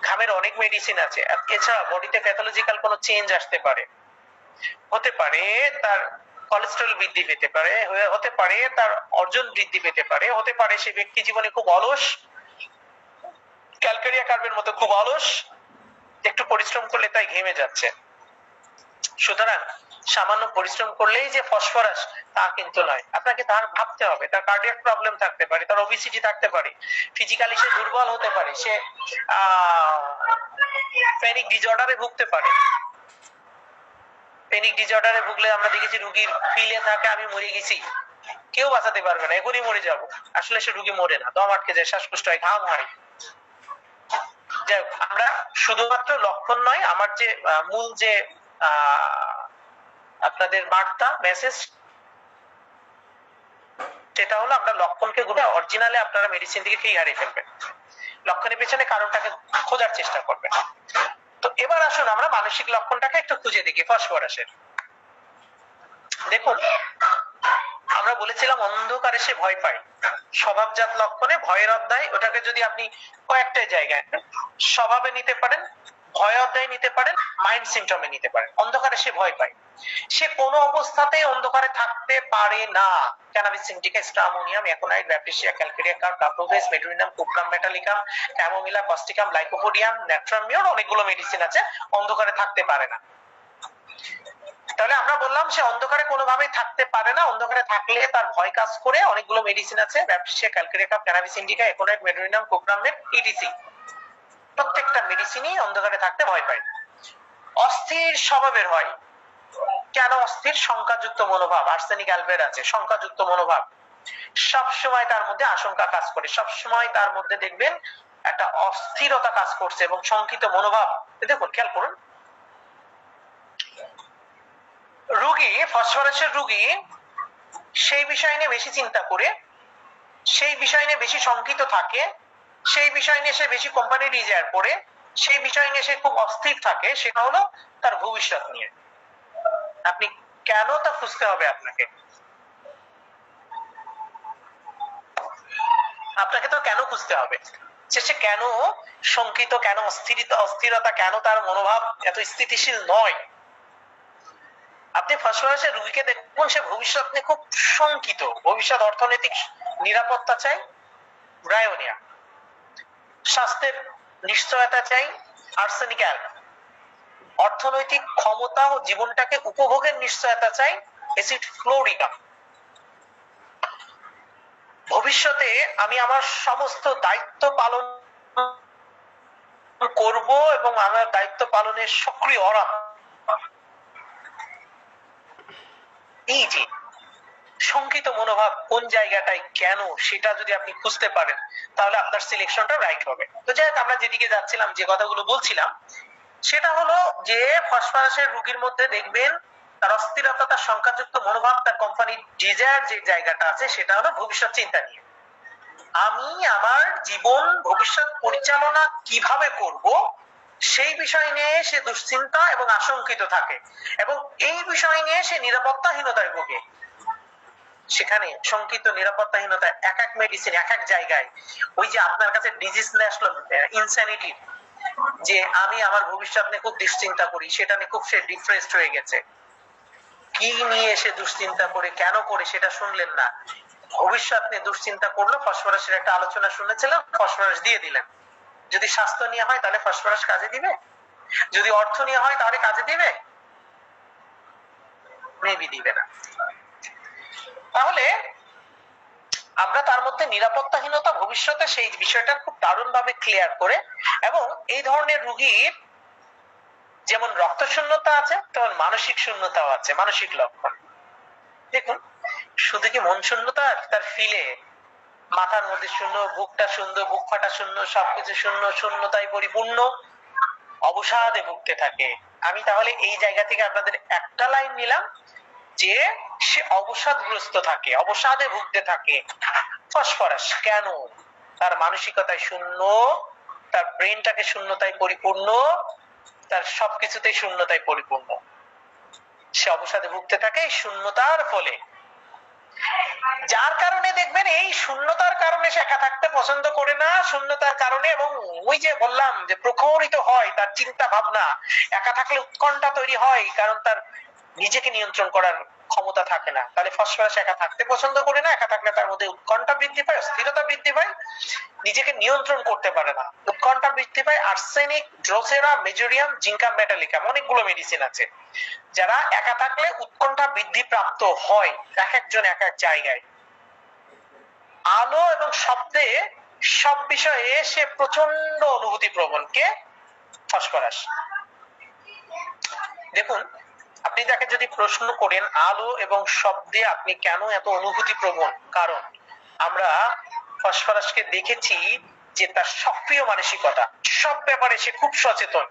ঘামের অনেক মেডিসিন আছে। এছাড়া বডিতে প্যাথোলজিক্যাল কোনো চেঞ্জ আসতে পারে, হতে পারে তার কোলেস্টেরল বৃদ্ধি পেতে পারে, হতে পারে তার ওজন বৃদ্ধি পেতে পারে, হতে পারে সে ব্যক্তি জীবনে খুব অলস, ক্যালকেরিয়া কার্ভের মতো খুব অলস, একটু পরিশ্রম করলে তাই ঘেমে যাচ্ছে। সুতরাং সামান্য পরিশ্রম করলেই যে ফসফরাস তা কিন্তু নয়। আপনাকে তার ভাবতে হবে, তার কার্ডিয়াক প্রবলেম থাকতে পারে, তার ওবেসিটি থাকতে পারে, ফিজিক্যালি সে দুর্বল হতে পারে, সে প্যানিক ডিসঅর্ডারে ভুগতে পারে। প্যানিক ডিসঅর্ডারে ভুগলে আমরা দেখেছি রোগীর ফিলে থাকে আমি মরে গেছি, কেউ বাঁচাতে পারবে না, এখনই মরে যাব। আসলে সে রোগী মরে না, দম আটকে যায়, শ্বাসকষ্ট হয়, ঘাম হয়। যাই হোক, আমরা শুধুমাত্র লক্ষণ নয়, আমার যে মূল যে আপনাদের বার্তা মেসেজ, সেটা হলো আমরা লক্ষণকে ঘুরে অরিজিনালে আপনারা মেডিসিন থেকে খেয়ে হারিয়ে ফেলবেন, লক্ষণের পেছনে কারণটাকে খোঁজার চেষ্টা করবেন। তো এবার আসুন আমরা মানসিক লক্ষণটাকে একটু খুঁজে দেখি ফসফরাসের। দেখুন, আমরা বলেছিলাম অন্ধকারে সে ভয় পায়, স্বভাবজাত লক্ষণে ভয়ের অধ্যায়, ওটাকে যদি আপনি কয়েকটা জায়গায় স্বভাবে নিতে পারেন, ভয় অধ্যায় নিতে পারেন, মাইন্ড সিমটমে নিতে পারেন। অন্ধকারে সে ভয় পায়, সে কোনো অবস্থাতেই অন্ধকারে থাকতে পারে না। Cannabis indica, stramonium, aconite, baptisia, calcarea carb, কাপ্রোভেস, medorrhinum, cuprum metallicum, chamomilla, causticum, lycopodium, natrum mur, অনেকগুলো মেডিসিন আছে, অন্ধকারে থাকতে পারে না। তাহলে আমরা বললাম সে অন্ধকারে কোনোভাবেই থাকতে পারে না, অন্ধকারে থাকলে তার ভয় কাজ করে। অনেকগুলো মেডিসিন আছে, baptisia, calcarea carb, cannabis indica, aconite, medorrhinum, cuprum met, etc. প্রত্যেকটা মেডিসিনই অন্ধকারে থাকতে ভয় পায়। অস্থির স্বভাবের হয়। কেন অস্থির? শঙ্কাযুক্ত মনোভাব। আর্সেনিক অ্যালবের আছে শঙ্কাযুক্ত মনোভাব, সব সময় তার মধ্যে আশঙ্কা কাজ করে, সব সময় তার মধ্যে দেখবেন একটা অস্থিরতা কাজ করছে এবং শঙ্কিত মনোভাব। দেখুন, খেয়াল করুন, রোগী, ফসফরাসের রোগী সেই বিষয় নিয়ে বেশি চিন্তা করে, সেই বিষয় নিয়ে বেশি শঙ্কিত থাকে, সেই বিষয় নিয়ে সে বেশি কোম্পানি ডিজায়ার করে, সেই বিষয় নিয়ে সে খুব অস্থির থাকে। সেটা হলো তার ভবিষ্যৎ নিয়ে। আপনি কেন তা খুঁজতে হবে আপনাকে, আপনাকে তো কেন খুঁজতে হবে, সে কেন শঙ্কিত, কেন অস্থিরতা, কেন তার মনোভাব এত স্থিতিশীল নয়। আপনি ফসফরাসের রোগীকে দেখুন, সে ভবিষ্যৎ নিয়ে খুব শঙ্কিত, ভবিষ্যৎ অর্থনৈতিক নিরাপত্তা চাই, ব্রায়োনিয়া। স্বাস্থ্যের নিশ্চয়তা চাই, আর্সেনিক অ্যালক। অর্থনৈতিক ক্ষমতা ও জীবনটাকে উপভোগের নিশ্চয়তা চাই, অ্যাসিড ফ্লোরিকাম। ভবিষ্যতে আমি আমার সমস্ত দায়িত্ব পালন করব এবং আমার দায়িত্ব পালনের সক্রিয় অরাম। এই যে শঙ্কিত মনোভাব কোন জায়গাটায় কেন, সেটা যদি আপনি খুঁজতে পারেন তাহলে আপনার সিলেকশনটা রাইট হবে। তো যাই হোক, আমরা যেদিকে যাচ্ছিলাম, যে কথাগুলো বলছিলাম, সেটা হলো যে ফসফরাসের রোগীর মধ্যে দেখবেন তার অস্থিরতা, তার সংখ্যাযুক্ত মনোভাব, তার কোম্পানির ডিজায়ার যে জায়গাটা আছে সেটা হলো ভবিষ্যৎ চিন্তা নিয়ে। আমি আমার জীবন ভবিষ্যৎ পরিচালনা কিভাবে করব সেই বিষয় নিয়ে সে দুশ্চিন্তা এবং আশঙ্কিত থাকে, এবং এই বিষয় নিয়ে সে নিরাপত্তাহীনতায় ভোগে। সেখানে শঙ্কিত, নিরাপত্তাহীনতা, এক এক মেডিসিন এক এক জায়গায়। ওই যে আপনার কাছে ডিজিজ নিয়ে আসলো ইনস্যানিটি, যে আমি আমার ভবিষ্যৎ নিয়ে খুব দুশ্চিন্তা করি, সেটা নিয়ে খুব সে ডিপ্রেসড হয়ে গেছে। কি নিয়ে সে দুশ্চিন্তা করে, কেন করে, সেটা শুনলেন না। ভবিষ্যৎ নিয়ে দুশ্চিন্তা করলো, ফসফরাসের একটা আলোচনা শুনেছিলাম, ফসফরাস দিয়ে দিলেন। যদি স্বাস্থ্য নিয়ে হয় তাহলে ফসফরাস কাজে দিবে, যদি অর্থ নিয়ে হয় তাহলে কাজে দিবে, মেবি দিবে না। তাহলে আমরা তার মধ্যে নিরাপত্তাহীনতা ভবিষ্যতে সেই বিষয়টা খুব দারুণ ভাবে ক্লিয়ার করে, এবং এই ধরনের রোগীর যেমন রক্ত শূন্যতা আছে তেমন মানসিক শূন্যতাও আছে, মানসিক লক্ষণ। দেখুন, শুধু কি মন শূন্যতা, তার ফিলে মাথার মধ্যে শূন্য, বুকটা শূন্য, বুক ফাটা শূন্য, সবকিছু শূন্য, শূন্যতায় পরিপূর্ণ, অবসাদে ভুগতে থাকে। আমি তাহলে এই জায়গা থেকে আপনাদের একটা লাইন নিলাম, যে সে অবসাদগ্রস্ত থাকে, অবসাদে ভুগতে থাকে। ফসফরাস কেন? তার মানসিকতায় শূন্য, তার ব্রেনটাকে শূন্যতায় পরিপূর্ণ, তার সবকিছুতেই শূন্যতায় পরিপূর্ণ। সে অবসাদে ভুগতে থাকে শূন্যতার ফলে, যার কারণে দেখবেন এই শূন্যতার কারণে সে একা থাকতে পছন্দ করে না, শূন্যতার কারণে, এবং ওই যে বললাম যে প্রখরিত হয় তার চিন্তা ভাবনা, একা থাকলে উৎকণ্ঠা তৈরি হয়, কারণ তার নিজেকে নিয়ন্ত্রণ করার ক্ষমতা থাকে না। তাহলে ফসফরাস একা থাকতে পছন্দ করে না, একা থাকলে তার মধ্যে উৎকণ্ঠা বৃদ্ধি পায়, স্থিরতা বৃদ্ধি পায়, নিজেকে নিয়ন্ত্রণ করতে পারে না, উৎকণ্ঠা বৃদ্ধি পায়। আর্সেনিক, ড্রোসেরা, মেজোরিয়াম, জিঙ্কা মেটালিকাম, অনেকগুলো মেডিসিন আছে যারা একা থাকলে উৎকণ্ঠা বৃদ্ধি প্রাপ্ত হয়, এক একজন এক এক জায়গায়। আলো এবং শব্দে সব বিষয়ে সে প্রচন্ড অনুভূতি প্রবণ। কে? ফসফরাস। দেখুন, আপনি তাকে যদি প্রশ্ন করেন আলো এবং শব্দে আপনি কেন এত অনুভূতি প্রবণ, কারণ আমরা ফসফরাসকে দেখেছি যে তার সক্রিয় মানসিকতা, সব ব্যাপারে সে খুব সচেতন,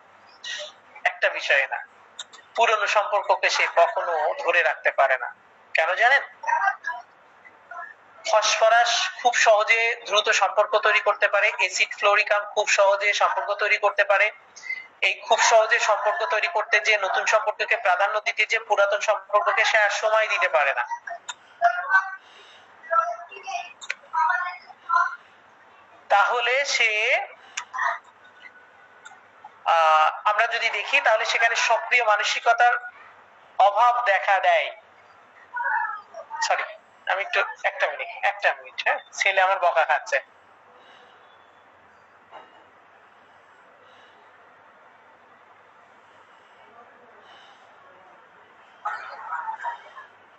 একটা বিষয়ে না। পুরনো সম্পর্ককে সে কখনো ধরে রাখতে পারে না। কেন জানেন? ফসফরাস খুব সহজে দ্রুত সম্পর্ক তৈরি করতে পারে, অ্যাসিড ফ্লোরিকাম খুব সহজে সম্পর্ক তৈরি করতে পারে। এই খুব সহজে সম্পর্ক তৈরি করতে যে, নতুন সম্পর্ককে প্রাধান্য দিতে যে, পুরাতন সম্পর্ককে সে আর সময় দিতে পারে না। তাহলে সে আমরা যদি দেখি তাহলে সেখানে সক্রিয় মানসিকতার অভাব দেখা দেয়। সরি, আমি একটু একটা মিনিট, হ্যাঁ, ছেলে আমার বকা খাচ্ছে।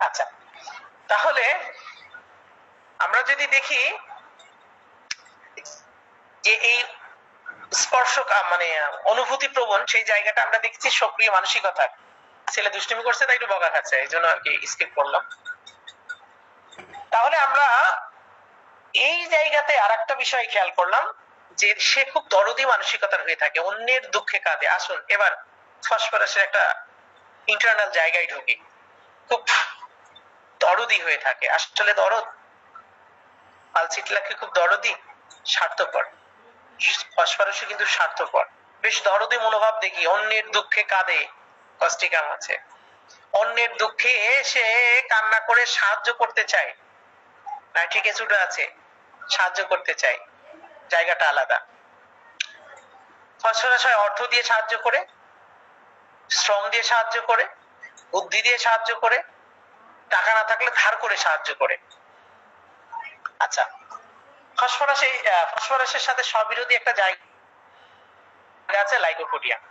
আচ্ছা, তাহলে আমরা যদি দেখি যে এই স্পর্শ মানে অনুভূতি প্রবণ সেই জায়গাটা আমরা দেখছি সক্রিয় মানসিকতার। ছেলে দুষ্টুমি করছে তাই একটু বকা খাচ্ছে, এই জন্য আর কি স্কিপ করলাম। তাহলে আমরা এই জায়গাতে আরেকটা বিষয় খেয়াল করলাম যে সে খুব দরদি মানসিকতার হয়ে থাকে, অন্যের দুঃখে কাঁদে। আসুন এবার ফসফরাসের একটা ইন্টারনাল জায়গায় ঢুকি। খুব দরদি হয়ে থাকে। আসলে দরদ, আলসিটলা কি খুব দরদি? স্বার্থপর। ফসফরাসও কিন্তু স্বার্থপর, বেশ দরদি মনোভাব দেখি, অন্যের দুঃখে কাঁদে, কষ্টিকাম আছে, অন্যের দুঃখে এসে কান্না করে সাহায্য করতে চায়, নাইট্রিক অ্যাসিড আছে, সাহায্য করতে চায়, জায়গাটা আলাদা। ফসফরাস হয় অর্থ দিয়ে সাহায্য করে, শ্রম দিয়ে সাহায্য করে, বুদ্ধি দিয়ে সাহায্য করে, টাকা না থাকলে ধার করে সাহায্য করে। আচ্ছা, ফসফরাসের সাথে স্ববিরোধী একটা জায়গা আছে, লাইকোপোডিয়াম।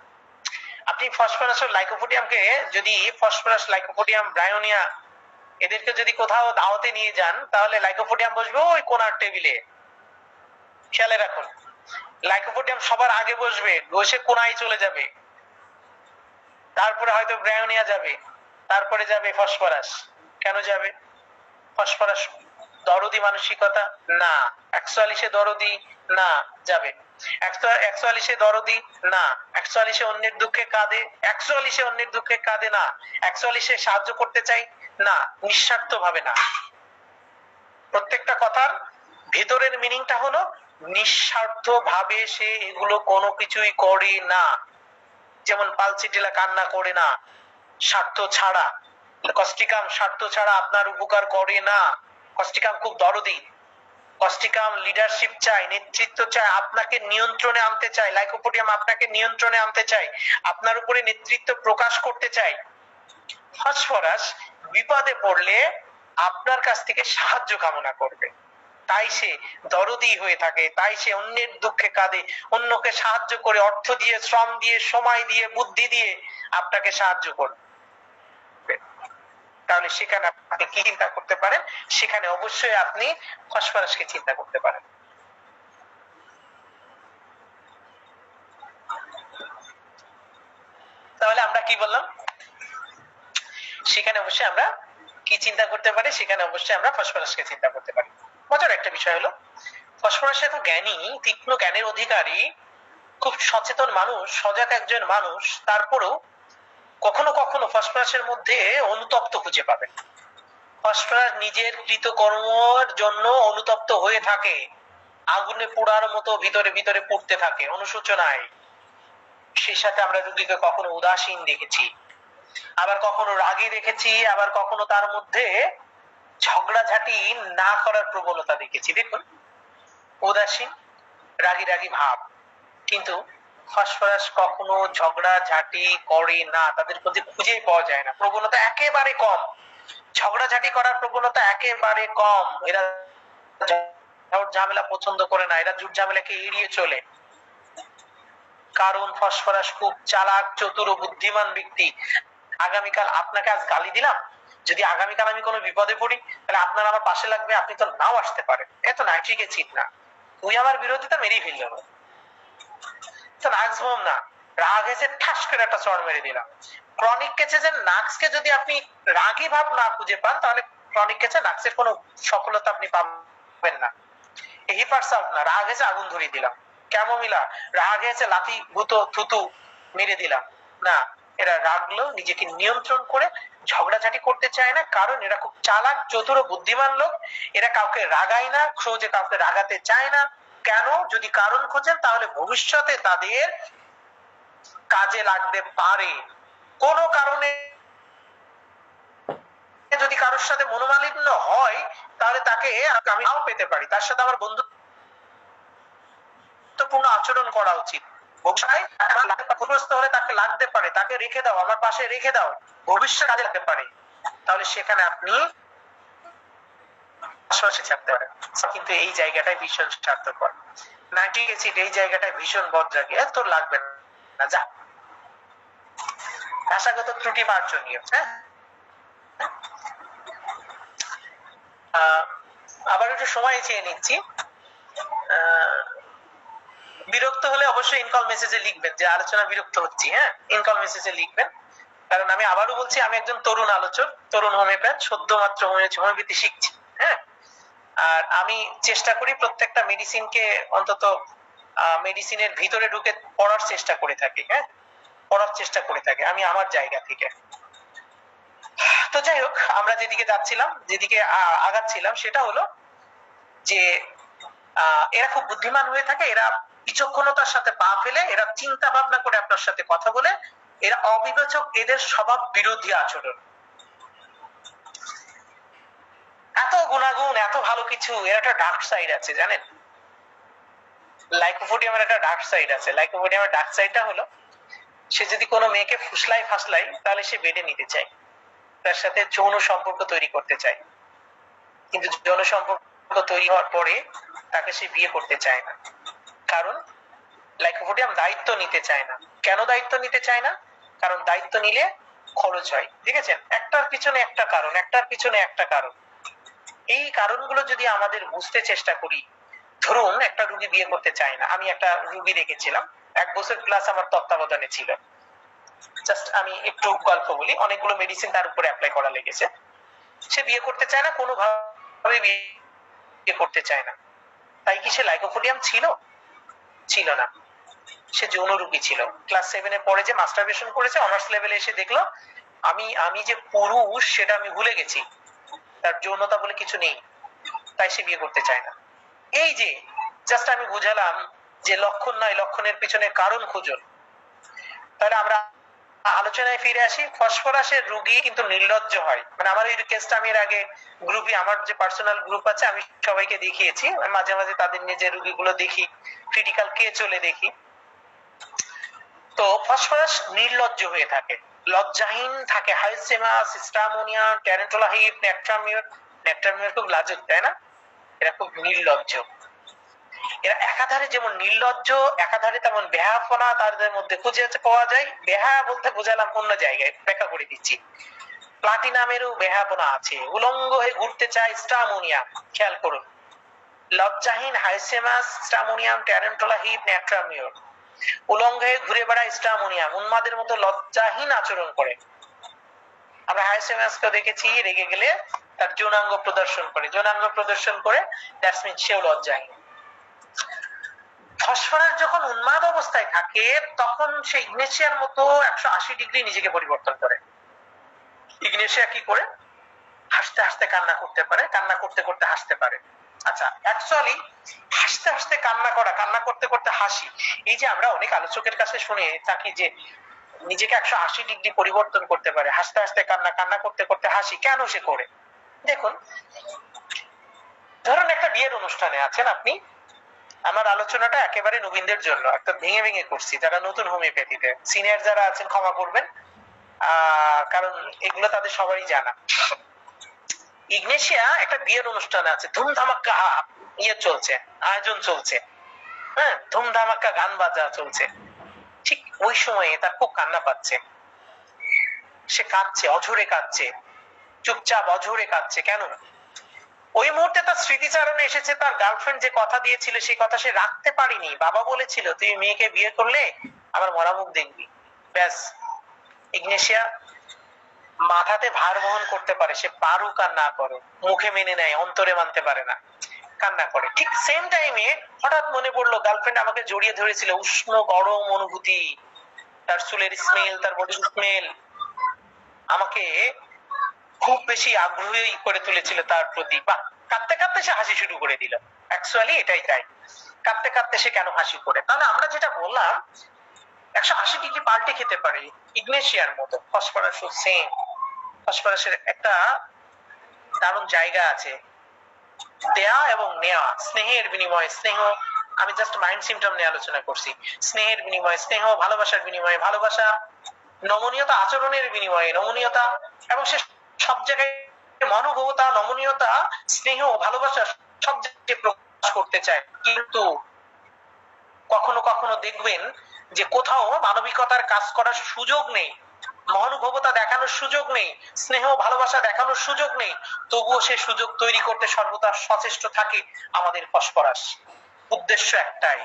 আপনি ফসফরাস ও লাইকোপোডিয়ামকে যদি ফসফরাস, লাইকোপোডিয়াম, ব্রায়োনিয়া এদেরকে যদি কোথাও দাওয়াতে নিয়ে যান, তাহলে লাইকোপোডিয়াম বসবে ওই কোনার টেবিলে। খেয়ালে রাখুন, লাইকোপোডিয়াম সবার আগে বসবে, বসে কোনায় চলে যাবে, তারপরে হয়তো ব্রায়োনিয়া যাবে, তারপরে যাবে ফসফরাস। কেন যাবে? ফসফরাস দরদি মানসিকতা না, 41-এ দরদি না, যাবে 41-এ দরদি না, 41-এ অন্যের দুঃখে কাঁদে, 41-এ অন্যের দুঃখে কাঁদে না, 41-এ সাহায্য করতে চাই না, নিঃস্বার্থ ভাবে না। প্রত্যেকটা কথার ভিতরের মিনিংটা হলো নিঃস্বার্থ ভাবে সে এগুলো কোনো কিছুই করে না। যেমন পালচিটিলা কান্না করে না স্বার্থ ছাড়া, কস্টিকাম স্বার্থ ছাড়া আপনার উপকার করে না। কস্টিকাম খুব দরদি, কস্টিকাম লিডারশিপ চায়, নেতৃত্ব চায়, আপনাকে নিয়ন্ত্রণে আনতে চায়। লাইকোপোডিয়াম আপনাকে নিয়ন্ত্রণে আনতে চায়, আপনার উপরে নেতৃত্ব প্রকাশ করতে চায়। ফসফরাস বিপদে পড়লে আপনার কাছ থেকে সাহায্য কামনা করবে, তাই সে দরদি হয়ে থাকে, তাই সে অন্যের দুঃখে কাঁদে, অন্যকে সাহায্য করে, অর্থ দিয়ে, শ্রম দিয়ে, সময় দিয়ে, বুদ্ধি দিয়ে আপনাকে সাহায্য করবে। তাহলে সেখানে আপনি কি চিন্তা করতে পারেন? সেখানে অবশ্যই আপনি ফসফরাসকে চিন্তা করতে পারেন। তাহলে আমরা কি বললাম? সেখানে অবশ্যই আমরা কি চিন্তা করতে পারি? সেখানে অবশ্যই আমরা ফসফরাসকে চিন্তা করতে পারি। মজার একটা বিষয় হলো, ফসফরাস এত জ্ঞানী, তীক্ষ্ণ জ্ঞানের অধিকারী, খুব সচেতন মানুষ, সজাগ একজন মানুষ, তারপরেও কখনো কখনো ফসফরাসের মধ্যে অনুতপ্ত খুঁজে পাবেন। ফসফরাস নিজের কৃতকর্মের জন্য অনুতপ্ত হয়ে থাকে, আগুনে পোড়ার মতো ভিতরে ভিতরে পুড়তে থাকে অনুশোচনায়। সেই সাথে আমরা রোগীকে কখনো উদাসীন দেখেছি, আবার কখনো রাগী দেখেছি, আবার কখনো তার মধ্যে ঝগড়াঝাটি না করার প্রবণতা দেখেছি। দেখুন, উদাসীন, রাগী রাগী ভাব, কিন্তু ফসফরাস কখনো ঝগড়াঝাটি করে না, তাদের মধ্যে খুঁজেই পাওয়া যায় না, প্রবণতা একেবারে কম, ঝগড়াঝাটি করার প্রবণতা একেবারে কম। এরা ঝামেলা পছন্দ করে না, এরা ঝুট ঝামেলাকে এড়িয়ে চলে। কারণ ফসফরাস খুব চালাক, চতুর ও বুদ্ধিমান ব্যক্তি। আগামীকাল আপনাকে আজ গালি দিলাম, যদি আগামীকাল আমি কোনো বিপদে পড়ি, তাহলে আপনার আমার পাশে লাগবে, আপনি তো নাও আসতে পারেন, এত নাইট্রিকে চিট না, তুই আমার বিরোধিতা মেরেই ফেলল, তো নাক্স বোম না, রাগ এসে ঠাস করে একটা চড় মেরে দিলাম। ক্রনিক কেসে যে নাক্সকে যদি আপনি রাগী ভাব না খুঁজে পান, তাহলে ক্রনিক কেসে নাক্সের কোনো সফলতা আপনি পাবেন না। হিপারসাল্ট না, রাগ এসে আগুন ধরিয়ে দিলাম। ক্যামোমিলা, রাগ এসে লাথি ভূতো থুতু মেরে দিলাম না। এরা রাগলো নিজেকে নিয়ন্ত্রণ করে ঝগড়াঝাটি করতে চায় না, কারণ এরা খুব চালাক, চতুর ও বুদ্ধিমান লোক। এরা কাউকে রাগায় না, সহজে কাউকে রাগাতে চায় না। কেন? যদি কারণ খোঁজেন, তাহলে ভবিষ্যতে তাদের কাজে লাগতে পারে। কোনো কারণে যদি কারোর সাথে মনোমালিন্য হয়, তাহলে তাকে আমি নাও পেতে পারি, তার সাথে আমার বন্ধুত্বপূর্ণ আচরণ করা উচিত। ক্ষতিগ্রস্ত হলে তাকে লাগতে পারে, তাকে রেখে দাও, আমার পাশে রেখে দাও, ভবিষ্যৎ কাজে লাগতে পারে। তাহলে সেখানে আপনি আশ্বাসে থাকতে পারেন। কিন্তু এই জায়গাটায় ভীষণ স্বার্থপর, নাইট্রিক অ্যাসিড এই জায়গাটায় ভীষণ বজ্রাগী। তোর লাগবে না, যা। ভাষাগত ত্রুটি মার্জনীয়। হ্যাঁ, আবার একটু সময় চেয়ে নিচ্ছি। বিরক্ত হলে অবশ্যই ইনকল মেসেজে লিখবেন যে আলোচনা বিরক্ত হচ্ছি। হ্যাঁ, ইনকল মেসেজে লিখবেন, কারণ আমি আবারও বলছি, আমি একজন তরুণ আলোচক, তরুণ হোমিওপ্যাথ, সদ্য মাত্র হোমিওপ্যাথি শিখছি। হ্যাঁ, আর আমি চেষ্টা করি প্রত্যেকটা মেডিসিনকে অন্তত মেডিসিনের ভিতরে ঢুকে পড়ার চেষ্টা করে থাকি। হ্যাঁ, পড়ার চেষ্টা করে থাকি আমি আমার জায়গা থেকে। তো যাই হোক, আমরা যেদিকে যাচ্ছিলাম, যেদিকে আগাচ্ছিলাম, সেটা হলো যে এরা খুব বুদ্ধিমান হয়ে থাকে, এরা বিচক্ষণতার সাথে পা ফেলে, এরা চিন্তা ভাবনা করে আপনার সাথে কথা বলে, এরা অবিবেচক, এদের স্বভাব বিরোধী আচরণ। এত গুণাগুণ, এত ভালো কিছু, এর একটা ডার্ক সাইড আছে, জানেন? লাইকোপোডিয়ামের একটা ডার্ক সাইড আছে। লাইকোপোডিয়ামের ডার্ক সাইডটা হলো, সে যদি কোনো মেয়েকে ফুসলাই ফাসলাই, তাহলে সে বেডে নিতে চায়। তার সাথে যৌন সম্পর্ক তৈরি করতে চায়, কিন্তু যৌন সম্পর্ক তৈরি হওয়ার পরে তাকে সে বিয়ে করতে চায় না। কারণ লাইকোপোডিয়াম দায়িত্ব নিতে চায় না। কেন দায়িত্ব নিতে চায় না? কারণ দায়িত্ব নিলে খরচ হয়। ঠিক আছে, একটার পিছনে একটা কারণ, একটার পিছনে একটা কারণ। এই কারণগুলো যদি আমাদের বুঝতে চেষ্টা করি, ধরুন একটা রুগী বিয়ে করতে চায় না। আমি একটা রুগী দেখেছিলাম, 1 বছর প্লাস আমার তত্ত্বাবধানে ছিল। জাস্ট আমি একটু গল্প বলি, অনেকগুলো মেডিসিন তার উপরে অ্যাপ্লাই করা লেগেছে। সে বিয়ে করতে চায় না, কোনোভাবে বিয়ে করতে চায় না। তাই কি সে লাইকোপোডিয়াম ছিল? ছিল না, সে যৌন রোগী ছিল। ক্লাস 7-এ পড়ে যে মাস্টারবেশন করেছে, অনার্স লেভেলে এসে দেখলো আমি যে পুরুষ সেটা আমি ভুলে গেছি, তার যৌনতা বলে কিছু নেই, তাই সে বিয়ে করতে চায় না। এই যে জাস্ট আমি বুঝালাম যে লক্ষণ নয়, লক্ষণের পিছনে কারণ খুঁজুন। তাহলে আমরা আলোচনায় ফিরে আসি। ফসফরাসের রোগী কিন্তু নির্লজ্জ হয়। মানে আমার এই কেসটা আমি এর আগে গ্রুপে, আমার যে পার্সোনাল গ্রুপ আছে, আমি সবাইকে দেখিয়েছি। মাঝে মাঝে তাদের নিয়ে যে রোগীগুলো দেখি, ক্রিটিক্যাল কে চলে দেখি। তো ফসফরাস নির্লজ্জ হয়ে থাকে, লজ্জাহীন থাকে। হাইসেমাস, স্টামোনিয়া, ট্যারেন্টুলা হিপ, নেকট্রামিউর। নেকট্রামিউর খুব লাজুক, তাই না? এরা খুব নির্লজ্জ। এরা একাধারে যেমন নির্লজ্জ, একাধারে তেমন বেহায়াপনা তাদের মধ্যে খুঁজে পাওয়া যায়। বেহায়া বলতে বোঝালাম অন্য জায়গায়, ব্যাখ্যা করে দিচ্ছি। প্লাটিনামেরও বেহায়াপনা আছে। উলঙ্গ হয়ে ঘুরতে চায় স্টামোনিয়া। খেয়াল করুন, লজ্জাহীন হাইসেমাস, স্টামোনিয়াম, ট্যারেন্টুলা হিপ, নেকট্রামিউর। উলঙ্গ হয়ে ঘুরে বেড়ায় স্টামোনিয়াম, উন্মাদের মতো লজ্জাহীন আচরণ করে। আমরা হাইসেমাসকে দেখেছি রেগে গেলে তার যৌনাঙ্গ প্রদর্শন করে, যৌনাঙ্গ প্রদর্শন করে, দ্যাটস মিন সেও লজ্জাহীন। ফসফরাস যখন উন্মাদ অবস্থায় থাকে তখন সে ইগনেশিয়ার মতো 180 ডিগ্রি নিজেকে পরিবর্তন করে। ইগনেশিয়া কি করে? হাসতে হাসতে কান্না করতে পারে, কান্না করতে করতে হাসতে পারে। আচ্ছা, অ্যাকচুয়ালি হাসতে হাসতে কান্না করা, কান্না করতে করতে হাসি, এই যে আমরা অনেক আলোচকের কাছে শুনে থাকি যে নিজেকে 180 ডিগ্রি পরিবর্তন করতে পারে, হাসতে হাসতে কান্না, কান্না করতে করতে হাসি, কেন সে করে? দেখুন, ধরুন একটা বিয়ের অনুষ্ঠানে আছেন আপনি। আমার আলোচনাটা একেবারে নবীনদের জন্য, একটা ভেঙে ভেঙে করছি, যারা নতুন হোমিওপ্যাথিতে, সিনিয়র যারা আছেন ক্ষমা করবেন, কারণ এগুলো তাদের সবারই জানা। ইগনেশিয়া একটা বিয়ের অনুষ্ঠানে আছে, ধুমধামাক্কা চলছে, আয়োজন চলছে, হ্যাঁ, ধুমধামাক্কা গান বাজা চলছে। ঠিক ওই সময়ে তার খুব কান্না পাচ্ছে, সে কাঁদছে, অঝরে কাঁদছে, চুপচাপ অঝরে কাঁদছে। কেন? ওই মুহূর্তে তার স্মৃতিচারণে এসেছে তার গার্লফ্রেন্ড যে কথা দিয়েছিল সেই কথা সে রাখতে পারিনি। বাবা বলেছিল তুই মেয়েকে বিয়ে করলে আমার মরা মুখ দেখবি। ব্যাস, ইগনেশিয়া মাথাতে ভার বহন করতে পারে, সে পারুক আর না করুক, মুখে মেনে নেয়, অন্তরে মানতে পারে না, কান্না করে। ঠিক সেম টাইমে হঠাৎ মনে পড়লো গার্লফ্রেন্ড আমাকে জড়িয়ে ধরেছিল, উষ্ণ গরম অনুভূতি, তার চুলের স্মেল, তার বডির স্মেল আমাকে খুব বেশি আগ্রহী করে তুলেছিল তার প্রতি। বা কাঁদতে কাঁদতে সে হাসি শুরু করে দিল। অ্যাকচুয়ালি এটাই তাই, কাঁদতে কাঁদতে সে কেন হাসি করে? তাহলে আমরা যেটা বললাম 180 ডিগ্রি পাল্টে খেতে পারে ইগনেশিয়ার মতো। ফসফরাসও সেম। ফসফরাসের একটা দারুণ জায়গা আছে, দেয়া এবং নেওয়া, স্নেহের বিনিময়ে। স্নেহ, আমি জাস্ট মাইন্ড সিমটম নিয়ে আলোচনা করছি। স্নেহের বিনিময়ে স্নেহ, ভালোবাসার বিনিময়ে ভালোবাসা, নমনীয়তা আচরণের বিনিময়ে নমনীয়তা, এবং সে সব জায়গায় মনোভবতা, নমনীয়তা, স্নেহ, ভালোবাসা সব জায়গায় প্রকাশ করতে চায়। কিন্তু কখনো কখনো দেখবেন যে কোথাও মানবিকতার কাজ করার সুযোগ নেই, মহানুভবতা দেখানোর সুযোগ নেই, স্নেহ ভালোবাসা দেখানোর সুযোগ নেই, তবুও সে সুযোগ তৈরি করতে সর্বদা সচেষ্ট থাকে আমাদের ফসফরাস। উদ্দেশ্য একটাই,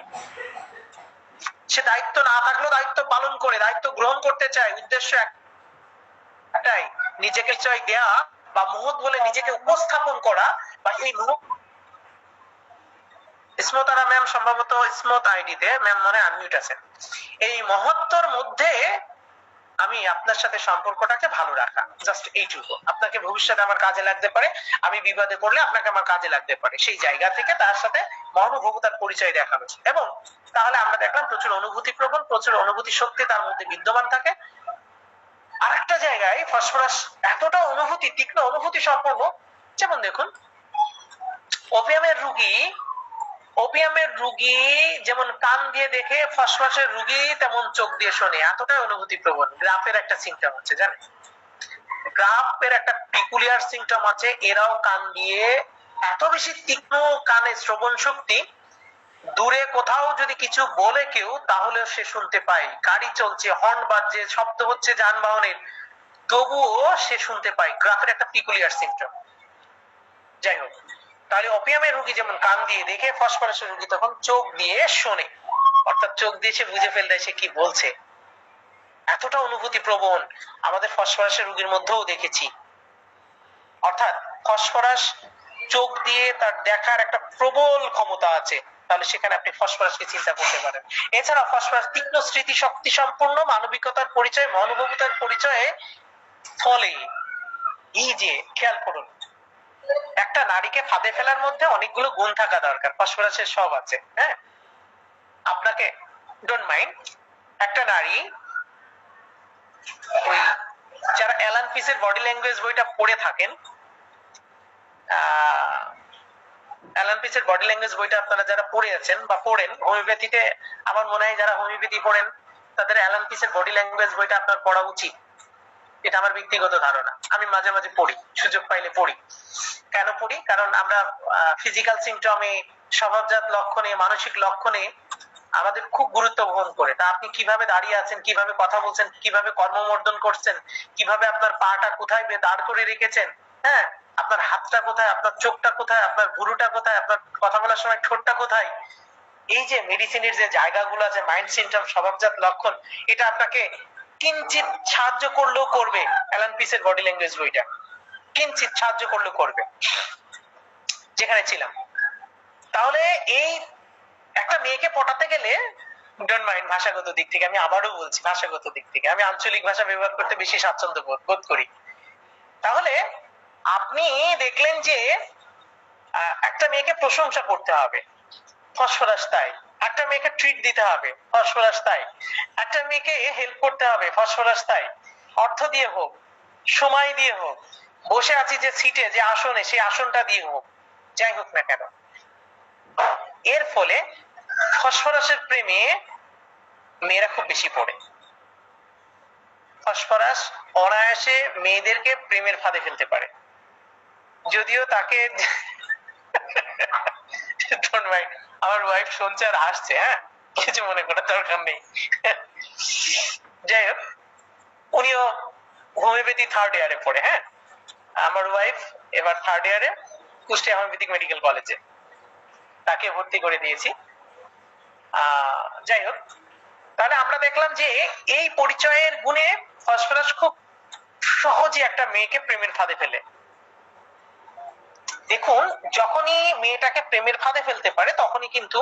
সে দায়িত্ব না থাকলেও দায়িত্ব পালন করে, দায়িত্ব গ্রহণ করতে চায়। উদ্দেশ্য একটাই, নিজেকে চাই দেয়া বা মহৎ বলে নিজেকে উপস্থাপন করা। বা এই স্মতারা ম্যাম সম্ভবত স্মত আইডিতে ম্যাম মনে আনমিউট আছেন। এই মহত্বর মধ্যে আমি আপনার সাথে সম্পর্কটাকে ভালো রাখা, জাস্ট এইটুকু। আপনাকে ভবিষ্যতে আমার কাজে লাগতে পারে, আমি বিপদে পড়লে আপনাকে আমার কাজে লাগতে পারে, সেই জায়গা থেকে তার সাথে মহানুভবতার পরিচয় দেখানো। এবং তাহলে আমরা দেখলাম প্রচুর অনুভূতি প্রবণ, প্রচুর অনুভূতি শক্তি তার মধ্যে বিদ্যমান থাকে। আরেকটা জায়গায় ফসফরাস এতটা অনুভূতি, তীক্ষ্ণ অনুভূতি সম্পন্ন, যেমন দেখুন ওপিয়ামের রুগী যেমন কান দিয়ে দেখে, ফসফরাসের রুগী তেমন চোখ দিয়ে শোনে, এতটাই অনুভূতি প্রবণ। গ্রাফের একটা সিমটম আছে জানেন, গ্রাফের একটা পিকুলিয়ার সিমটম আছে, এরাও কান দিয়ে এত বেশি তীক্ষ্ণ, কানে শ্রবণ শক্তি, দূরে কোথাও যদি কিছু বলে কেউ তাহলেও সে শুনতে পায়। গাড়ি চলছে, হর্ন বাজছে, শব্দ হচ্ছে যানবাহনের, তবুও সে শুনতে পায়। গ্রাফের একটা পিকুলিয়ার সিমটম। যাই হোক, তাহলে অপিয়ামের রোগী যেমন কান দিয়ে দেখে, ফসফরাসের রোগী তখন চোখ দিয়ে শোনে, অর্থাৎ চোখ দিয়ে সে বুঝে ফেলতে সে কি বলছে। এতটা অনুভূতি প্রবণ আমাদের ফসফরাসের রোগীর মধ্যেও দেখেছি। অর্থাৎ ফসফরাস চোখ দিয়ে তার দেখার একটা প্রবল ক্ষমতা আছে, তাহলে সেখানে আপনি ফসফরাসকে চিন্তা করতে পারেন। এছাড়া ফসফরাস তীক্ষ্ণ স্মৃতি শক্তি সম্পন্ন, মানবিকতার পরিচয়, মনোভবতার পরিচয়ে ফলে। এই যে খেয়াল করুন, একটা নারীকে ফাঁদে ফেলার মধ্যে অনেকগুলো গুণ থাকা দরকার, ফসফরাসের সব আছে। হ্যাঁ, আপনাকে ডোন্ট মাইন্ড, একটা নারী ওই যারা অ্যালান পিসের বডি ল্যাঙ্গুয়েজ বইটা পড়ে থাকেন, অ্যালান পিসের বডি ল্যাঙ্গুয়েজ বইটা আপনারা যারা পড়ে আছেন বা পড়েন, হোমিওপ্যাথিতে আমার মনে হয় যারা হোমিওপ্যাথি পড়েন তাদের অ্যালান পিসের বডি ল্যাঙ্গুয়েজ বইটা আপনার পড়া উচিত। এটা আমার ব্যক্তিগত ধারণা। আমি মাঝে মাঝে পড়ি, সুযোগ পাইলে পড়ি। কেন পড়ি? কারণ আমরা ফিজিক্যাল সিমটমে, স্বভাবজাত লক্ষণে, মানসিক লক্ষণে আমাদের খুব গুরুত্ব বহন করে। তা আপনি কিভাবে দাঁড়িয়ে আছেন, কিভাবে কথা বলছেন, কিভাবে কর্মমর্দন করছেন, কিভাবে আপনার পাটা কোথায় দাঁড় করে রেখেছেন, হ্যাঁ, আপনার হাতটা কোথায়, আপনার চোখটা কোথায়, আপনার ভুরুটা কোথায়, আপনার কথা বলার সময় ঠোঁটটা কোথায়, এই যে মেডিসিনের যে জায়গাগুলো আছে, মাইন্ড সিমটম, স্বভাবজাত লক্ষণ, এটা আপনাকে কিঞ্চিত সাহায্য করলেও করবে। অ্যালান পিসের বডি ল্যাঙ্গুয়েজ বইটা কিঞ্চিত সাহায্য করলেও করবে, যেখানে ছিলাম। তাহলে এই একটা মেয়েকে পটাতে গেলে, ডোন্ট মাইন্ড ভাষাগত দিক থেকে, আমি আবারও বলছি, ভাষাগত দিক থেকে আমি আঞ্চলিক ভাষা ব্যবহার করতে বেশি স্বাচ্ছন্দ্য বোধ করি। তাহলে আপনি দেখলেন যে একটা মেয়েকে প্রশংসা করতে হবে, ফসফরাস তাই। একটা মেয়েকে ট্রিট দিতে হবে, ফসফরাস তাই। একটা মেয়েকে হেল্প করতে হবে, ফসফরাস তাই। অর্থ দিয়ে হোক, সময় দিয়ে হোক, বসে আছি যে সিটে, যে আসনে, সেই আসনটা দিয়ে হোক, যাই হোক না কেন, এর ফলে ফসফরাসের প্রেমে মেয়েরা খুব বেশি পড়ে। ফসফরাস অনায়াসে মেয়েদেরকে প্রেমের ফাঁদে ফেলতে পারে, যদিও তাকে আমার ওয়াইফ শুনছে আর হাসছে, হ্যাঁ, কিছু মনে করার দরকার নেই। যাই হোক, উনিও হোমিওপ্যাথি 3rd ইয়ারে পড়ে। হ্যাঁ, আমার ওয়াইফ এবার 3rd ইয়ারে কুষ্টিয়া হোমিওপ্যাথিক মেডিকেল কলেজে, তাকে ভর্তি করে দিয়েছি। যাই হোক, তাহলে আমরা দেখলাম যে এই পরিচয়ের গুণে ফসফরাস খুব সহজে একটা মেয়েকে প্রেমের ফাঁদে ফেলে। দেখুন, যখনই মেয়েটাকে প্রেমের ফাঁদে ফেলতে পারে তখনই কিন্তু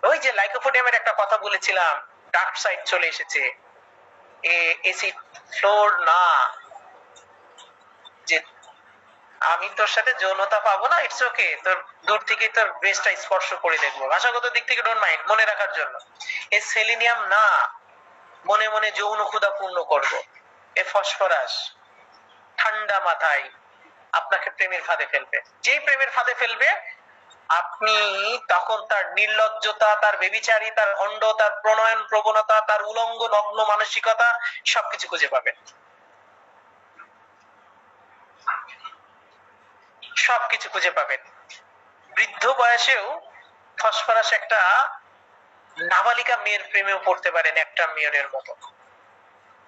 ওই যে লাইকোপোডিয়ামের একটা কথা বলেছিলাম, ডার্ক সাইড চলে এসেছে। এসিড ফ্লোর না, যে আমি তোর সাথে যৌনতা পাবো না, ইটস ওকে, তোর দূর থেকে তোর ব্রেস্টটা স্পর্শ করে দেখবো, ভাষাগত দিক থেকে ডোন্ট মাইন্ড, মনে রাখার জন্য। এ সেলিনিয়াম না, মনে মনে যৌন ক্ষুধা পূর্ণ করবো। এ ফসফরাস ঠান্ডা মাথায় আপনাকে প্রেমের ফাঁদে ফেলবে। যেই প্রেমের ফাঁদে ফেলবে, আপনি তখন তার নির্লজ্জতা, তার বেবিচারী, তার ভণ্ড, তার প্রণয়ন প্রবণতা, তার উলঙ্গ নগ্ন মানসিকতা সবকিছু খুঁজে পাবেন, সবকিছু খুঁজে পাবেন। বৃদ্ধ বয়সেও ফসফরাস একটা নাবালিকা মেয়ের প্রেমেও পড়তে পারেন, একটা মেয়ের মতো।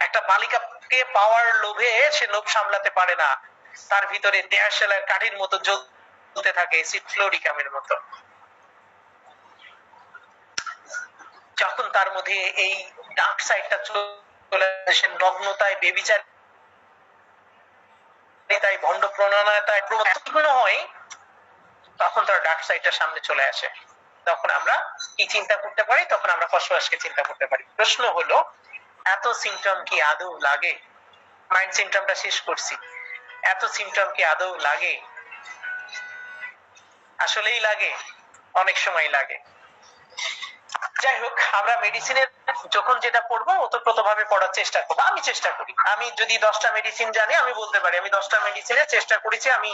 একটা বালিকাকে পাওয়ার লোভে সে লোভ সামলাতে পারে না, তার ভিতরে দেয়াশালার কাঠির মতো জ্বলতে থাকে, অ্যাসিড ফ্লোরিকামের মতো। যখন তার মধ্যে এই ডার্ক সাইডটা চলে আসে, নগ্নতায়, বেবিচারিতায়, ভণ্ড প্রণয়তায় প্রবণ হয়, তখন তার ডার্ক সাইডটা সামনে চলে আসে। তখন আমরা কি চিন্তা করতে পারি? তখন আমরা ফসফরাসকে চিন্তা করতে পারি। প্রশ্ন হলো, এত সিমটম কি আদৌ লাগে? মাইন্ড সিমটমটা শেষ করছি, এত সিমটম কি আদৌ লাগে? আসলেই লাগে, অনেক সময় লাগে। যাই হোক, আমরা মেডিসিনের যখন যেটা পড়বো ওতপ্রোতভাবে পড়ার চেষ্টা করবো। আমি চেষ্টা করি, আমি যদি 10টা মেডিসিন জানি আমি বলতে পারি আমি 10টা মেডিসিনের চেষ্টা করেছি, আমি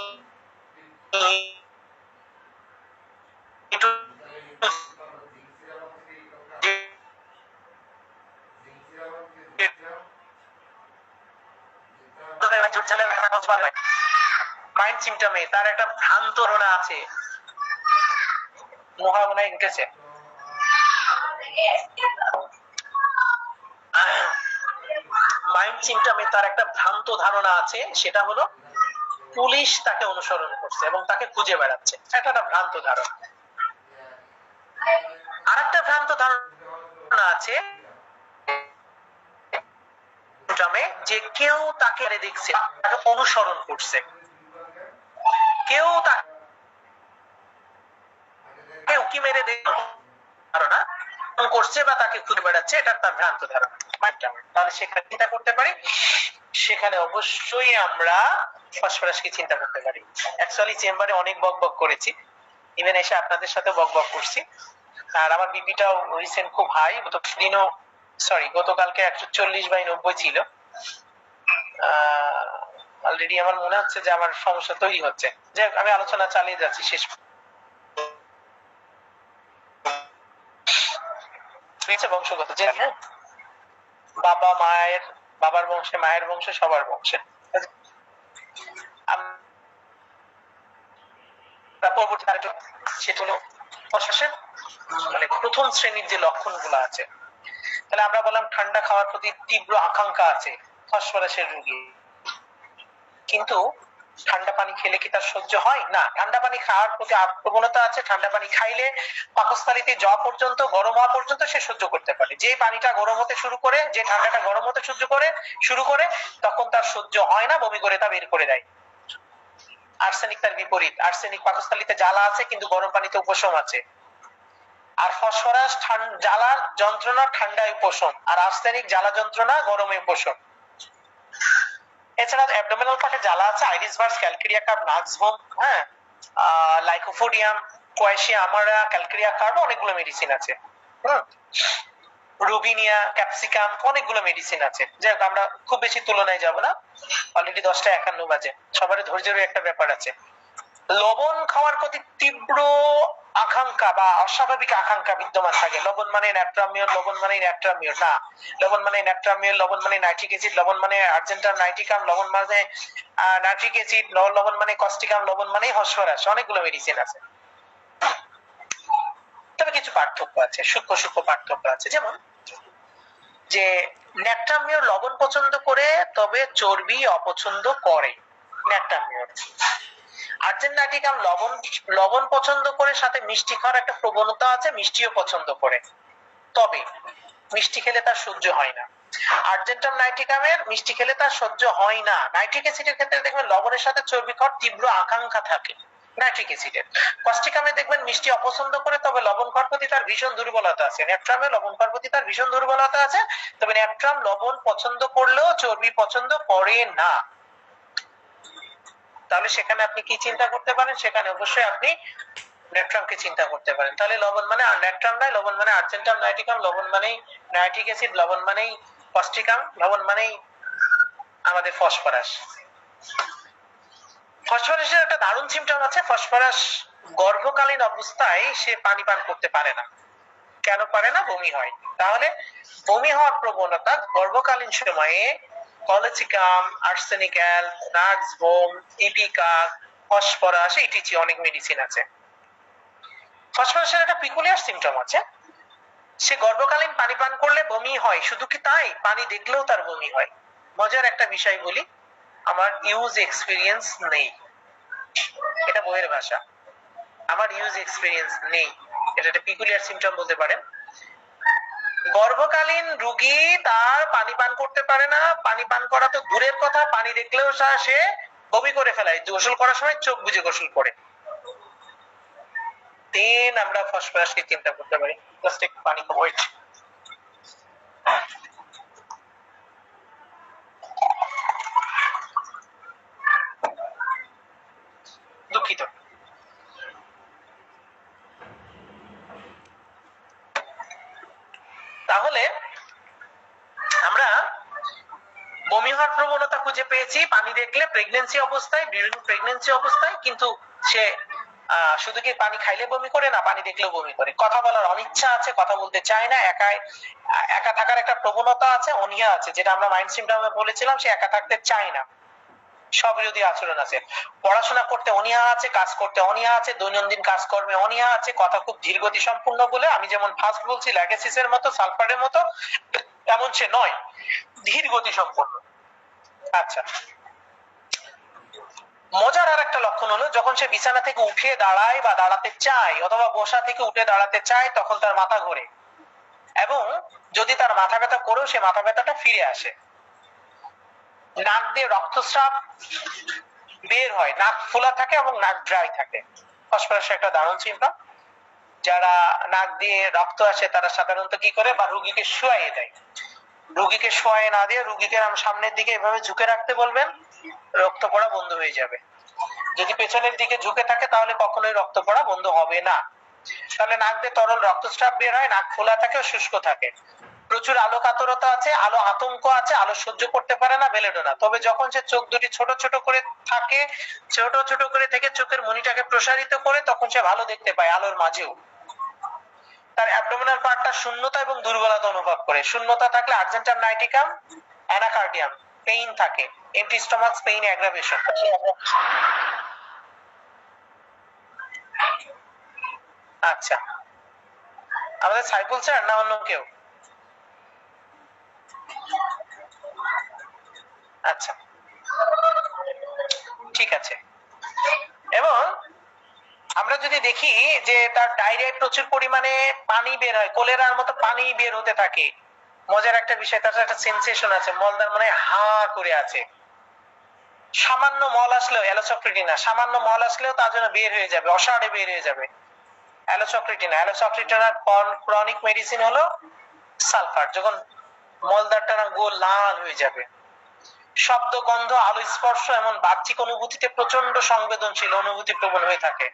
মাইন্ড সিমটমে তার একটা ভ্রান্ত ধারণা আছে। নোহা মনে হয় উঠেছে। মাইন্ড সিমটমে তার একটা ভ্রান্ত ধারণা আছে, সেটা হলো পুলিশ তাকে অনুসরণ করছে এবং তাকে খুঁজে বেড়াচ্ছে। এটা একটা ভ্রান্ত ধারণা। আরেকটা ভ্রান্ত ধারণা আছে যে কেউ তাকে দেখছে, তাকে অনুসরণ করছে, কেউ তাকে উকি মেরে ধারণা করছে বা তাকে খুঁজে বেড়াচ্ছে, এটা তার ভ্রান্ত ধারণা। তাহলে সেখানে চিন্তা করতে পারি, সেখানে অবশ্যই আমরা ফসফরাসকে চিন্তা করতে পারি। অ্যাকচুয়ালি চেম্বারে অনেক বক বক করেছি, ইভেন এসে আপনাদের সাথে বক বক করছি। আর আমার বিপিটাও রিসেন্ট খুব হাই, গতকালকে 140/90 ছিল। অলরেডি আমার মনে হচ্ছে যে আমার সমস্যা তৈরি হচ্ছে। যে আমি আলোচনা চালিয়ে যাচ্ছি শেষ বংশগত, যে হ্যাঁ বাবা মায়ের, বাবার বংশে, মায়ের বংশে, সবার বংশে। সেটা হলো ফসফরাসের মানে প্রথম শ্রেণীর যে লক্ষণগুলো আছে। তাহলে আমরা বললাম ঠান্ডা খাওয়ার প্রতি তীব্র আকাঙ্ক্ষা আছে ফসফরাসের রোগী, কিন্তু ঠান্ডা পানি খেলে কি তার সহ্য হয়? না। ঠান্ডা পানি খাওয়ার প্রতি প্রবণতা আছে, ঠান্ডা পানি খাইলে পাকস্থলীতে যাওয়া পর্যন্ত, গরম হওয়া পর্যন্ত সে সহ্য করতে পারে। যে পানিটা গরম হতে শুরু করে, যে ঠান্ডাটা গরম হতে শুরু করে তখন তার সহ্য হয় না, বমি করে তা বের করে দেয়। আর্সেনিক তার বিপরীত। আর্সেনিক পাকস্থলীতে জ্বালা আছে কিন্তু গরম পানিতে উপশম আছে। আর ফসফরাস জ্বালার যন্ত্রণা ঠান্ডায় উপশম, আর আর্সেনিক জ্বালা যন্ত্রণা গরমে উপশম। এছাড়া অ্যাবডোমিনাল পার্টে জ্বালা আছে, আইরিস ভার্স, ক্যালকেরিয়া কার্ভ, নাক্সভোম, হ্যাঁ, লাইকোফোডিয়াম, কোয়াশিয়া আমারা, ক্যালকেরিয়া কার্ভ, অনেকগুলো মেডিসিন আছে। রুবিনিয়া, ক্যাপসিকাম, অনেকগুলো মেডিসিন আছে। যাই হোক, আমরা খুব বেশি তুলনায় যাব না, অলরেডি 10:51 বাজে। সবার ধৈর্যের একটা ব্যাপার আছে। লবণ খাওয়ার প্রতি তীব্র আকাঙ্ক্ষা বা অস্বাভাবিক আকাঙ্ক্ষা বিদ্যমান থাকে। লবণ মানে ন্যাট্রামিয়র, লবণ মানে ন্যাট্রামিয়র না, লবণ মানে ন্যাট্রামিয়র, লবণ মানে নাইট্রিক অ্যাসিড, লবণ মানে আর্জেন্টাম নাইট্রিকাম, লবণ মানে নাইট্রিক অ্যাসিড, লবণ মানে কস্টিকাম, লবণ মানে ফসফরাস। অনেকগুলো মেডিসিন আছে, তবে কিছু পার্থক্য আছে, সূক্ষ্ম সূক্ষ্ম পার্থক্য আছে। যেমন যে ন্যাট্রামিয়র লবণ পছন্দ করে, তবে চর্বি অপছন্দ করে ন্যাট্রামিয়র। আর্জেন্টাইটিকাম লবণ পছন্দ করে, সাথে মিষ্টি খাওয়ার একটা প্রবণতা আছে, মিষ্টিও পছন্দ করে, তবে মিষ্টি খেলে তার সহ্য হয় না। আর্জেন্টাম নাইট্রিকামের মিষ্টি খেলে তার সহ্য হয় না। নাইট্রিক অ্যাসিডের ক্ষেত্রে দেখবেন লবণের সাথে চর্বি খাওয়ার তীব্র আকাঙ্ক্ষা থাকে নাইট্রিক অ্যাসিডের। কস্টিকামে দেখবেন মিষ্টি অপছন্দ করে, তবে লবণ খাওয়ার প্রতি তার ভীষণ দুর্বলতা আছে। ন্যাট্রামে লবণ খাওয়ার প্রতি তার ভীষণ দুর্বলতা আছে, তবে ন্যাট্রাম লবণ পছন্দ করলেও চর্বি পছন্দ করে না। তাহলে সেখানে আপনি কি চিন্তা করতে পারেন? সেখানে অবশ্যই আপনি ন্যাট্রামকে চিন্তা করতে পারেন। তাহলে লবণ মানে ন্যাট্রাম নয়, লবণ মানে আর্জেন্টাম নাইট্রিকাম, লবণ মানে নাইট্রিক অ্যাসিড, লবণ মানে কস্টিকাম, লবণ মানে আমাদের ফসফরাস। ফসফরাসের একটা দারুণ সিমটম আছে। ফসফরাস গর্ভকালীন অবস্থায় সে পানি পান করতে পারে না। কেন পারে না? বমি হয়। তাহলে বমি হওয়ার প্রবণতা গর্ভকালীন সময়ে কলেচিকাম, আর্সেনিক্যাল, নাক্সভোম, ইপিকা, ফসফরাস, ইটিচি, অনেক মেডিসিন আছে। ফসফরাসের একটা পিকুলিয়ার সিমটম আছে, সে গর্ভকালীন পানি পান করলে বমি হয়। শুধু কি তাই, পানি দেখলেও তার বমি হয়। মজার একটা বিষয় বলি, আমার ইউজ এক্সপিরিয়েন্স নেই, এটা বইয়ের ভাষা, আমার ইউজ এক্সপিরিয়েন্স নেই, এটা একটা পিকুলিয়ার সিমটম বলতে পারেন। গর্ভকালীন রোগী তার পানি পান করতে পারে না, পানি পান করা তো দূরের কথা, পানি দেখলেও সে বমি করে ফেলায়। গোসল করার সময় চোখ বুজে গোসল করে। দেন আমরা ফসফরাসকে চিন্তা করতে পারি। জাস্ট একটু পানি ওয়েট। দুঃখিত। তাহলে আমরা বমি হওয়ার প্রবণতা খুঁজে পেয়েছি পানি দেখলে, প্রেগন্যান্সি অবস্থায়, ডিউরিং প্রেগন্যান্সি অবস্থায়। কিন্তু সে শুধু কি পানি খাইলে বমি করে না, পানি দেখলেও বমি করে। কথা বলার অনিচ্ছা আছে, কথা বলতে চায় না, একা থাকার একটা প্রবণতা আছে, অনীহা আছে, যেটা আমরা মাইন্ড সিমটমে বলেছিলাম, সে একা থাকতে চায় না। স্ববিরোধী আচরণ আছে, পড়াশোনা করতে অনীহা আছে, কাজ করতে অনীহা আছে, দৈনন্দিন কাজকর্মে অনীহা আছে, কথা খুব ধীরগতি সম্পূর্ণ বলে আমি যেমন ফার্স্ট বলছি ল্যাগেসিসের মতো সালফারের মতো, এমন সে নয়, ধীর গতি সম্পন্ন। আচ্ছা, মজার আর একটা লক্ষণ হলো যখন সে বিছানা থেকে উঠে দাঁড়ায় বা দাঁড়াতে চায় অথবা বসা থেকে উঠে দাঁড়াতে চায় তখন তার মাথা ঘোরে, এবং যদি তার মাথা ব্যথা করেও সে মাথা ব্যথাটা ফিরে আসে। নাক দিয়ে রক্তস্রাব বের হয়, নাক ফোলা থাকে এবং নাক ড্রাই থাকে। ফসফরাসের একটা দারুণ চিন্তা। যারা নাক দিয়ে রক্ত আসে তারা সাধারণত কি করে, বা রুগীকে শুয়াইয়ে দেয়। রুগীকে শোয়ায় না দিয়ে রুগীকে সামনের দিকে এভাবে ঝুঁকে রাখতে বলবেন, রক্ত পড়া বন্ধ হয়ে যাবে। যদি পেছনের দিকে ঝুঁকে থাকে তাহলে কখনোই রক্ত পড়া বন্ধ হবে না। তাহলে নাক দিয়ে তরল রক্তস্রাব বের হয়, নাক খোলা থাকে ও শুষ্ক থাকে। প্রচুর আলো কাতরতা আছে, আলো আতঙ্ক আছে, আলো সহ্য করতে পারে না বেলেডোনা। তবে যখন সে চোখ দুটি ছোট ছোট করে থাকে, ছোট ছোট করে থেকে চোখের মনিটাকে প্রসারিত করে, তখন সে ভালো দেখতে পায় আলোর মাঝেও। তার অ্যাবডোমিনাল পার্টটা শূন্যতা এবং দুর্বলতা অনুভব করে। শূন্যতা থাকলে আর্জেন্টাম নাইটিকাম অ্যানাকার্ডিয়াম পেইন থাকে, এমটি স্টমাক পেইন অ্যাগ্রাভেশন। আচ্ছা, আমাদের সাইফুল স্যার না অন্য কেউ? আচ্ছা, ঠিক আছে। এবং আমরা যদি দেখি যে তার ডায়রিয়ায় প্রচুর পরিমাণে পানি বের হয়, কোলেরার মতো পানি বের হতে থাকে। মজার একটা বিষয়, তার একটা সেন্সেশন আছে, মলদার মনে হা করে আছে। সামান্য মল আসলেও, অ্যালোসক্রিটিনা, সামান্য মল আসলেও তার জন্য বের হয়ে যাবে, অসাড়ে বের হয়ে যাবে। অ্যালোসক্রিটিনার ক্রনিক মেডিসিন হলো সালফার। যখন মলদারটা না গোল লাল হয়ে যাবে। শব্দ, গন্ধ, আলো, স্পর্শ এমন বাহ্যিক অনুভূতিতে প্রচন্ড সংবেদনশীল, অনুভূতি প্রবণ হয়ে থাকে।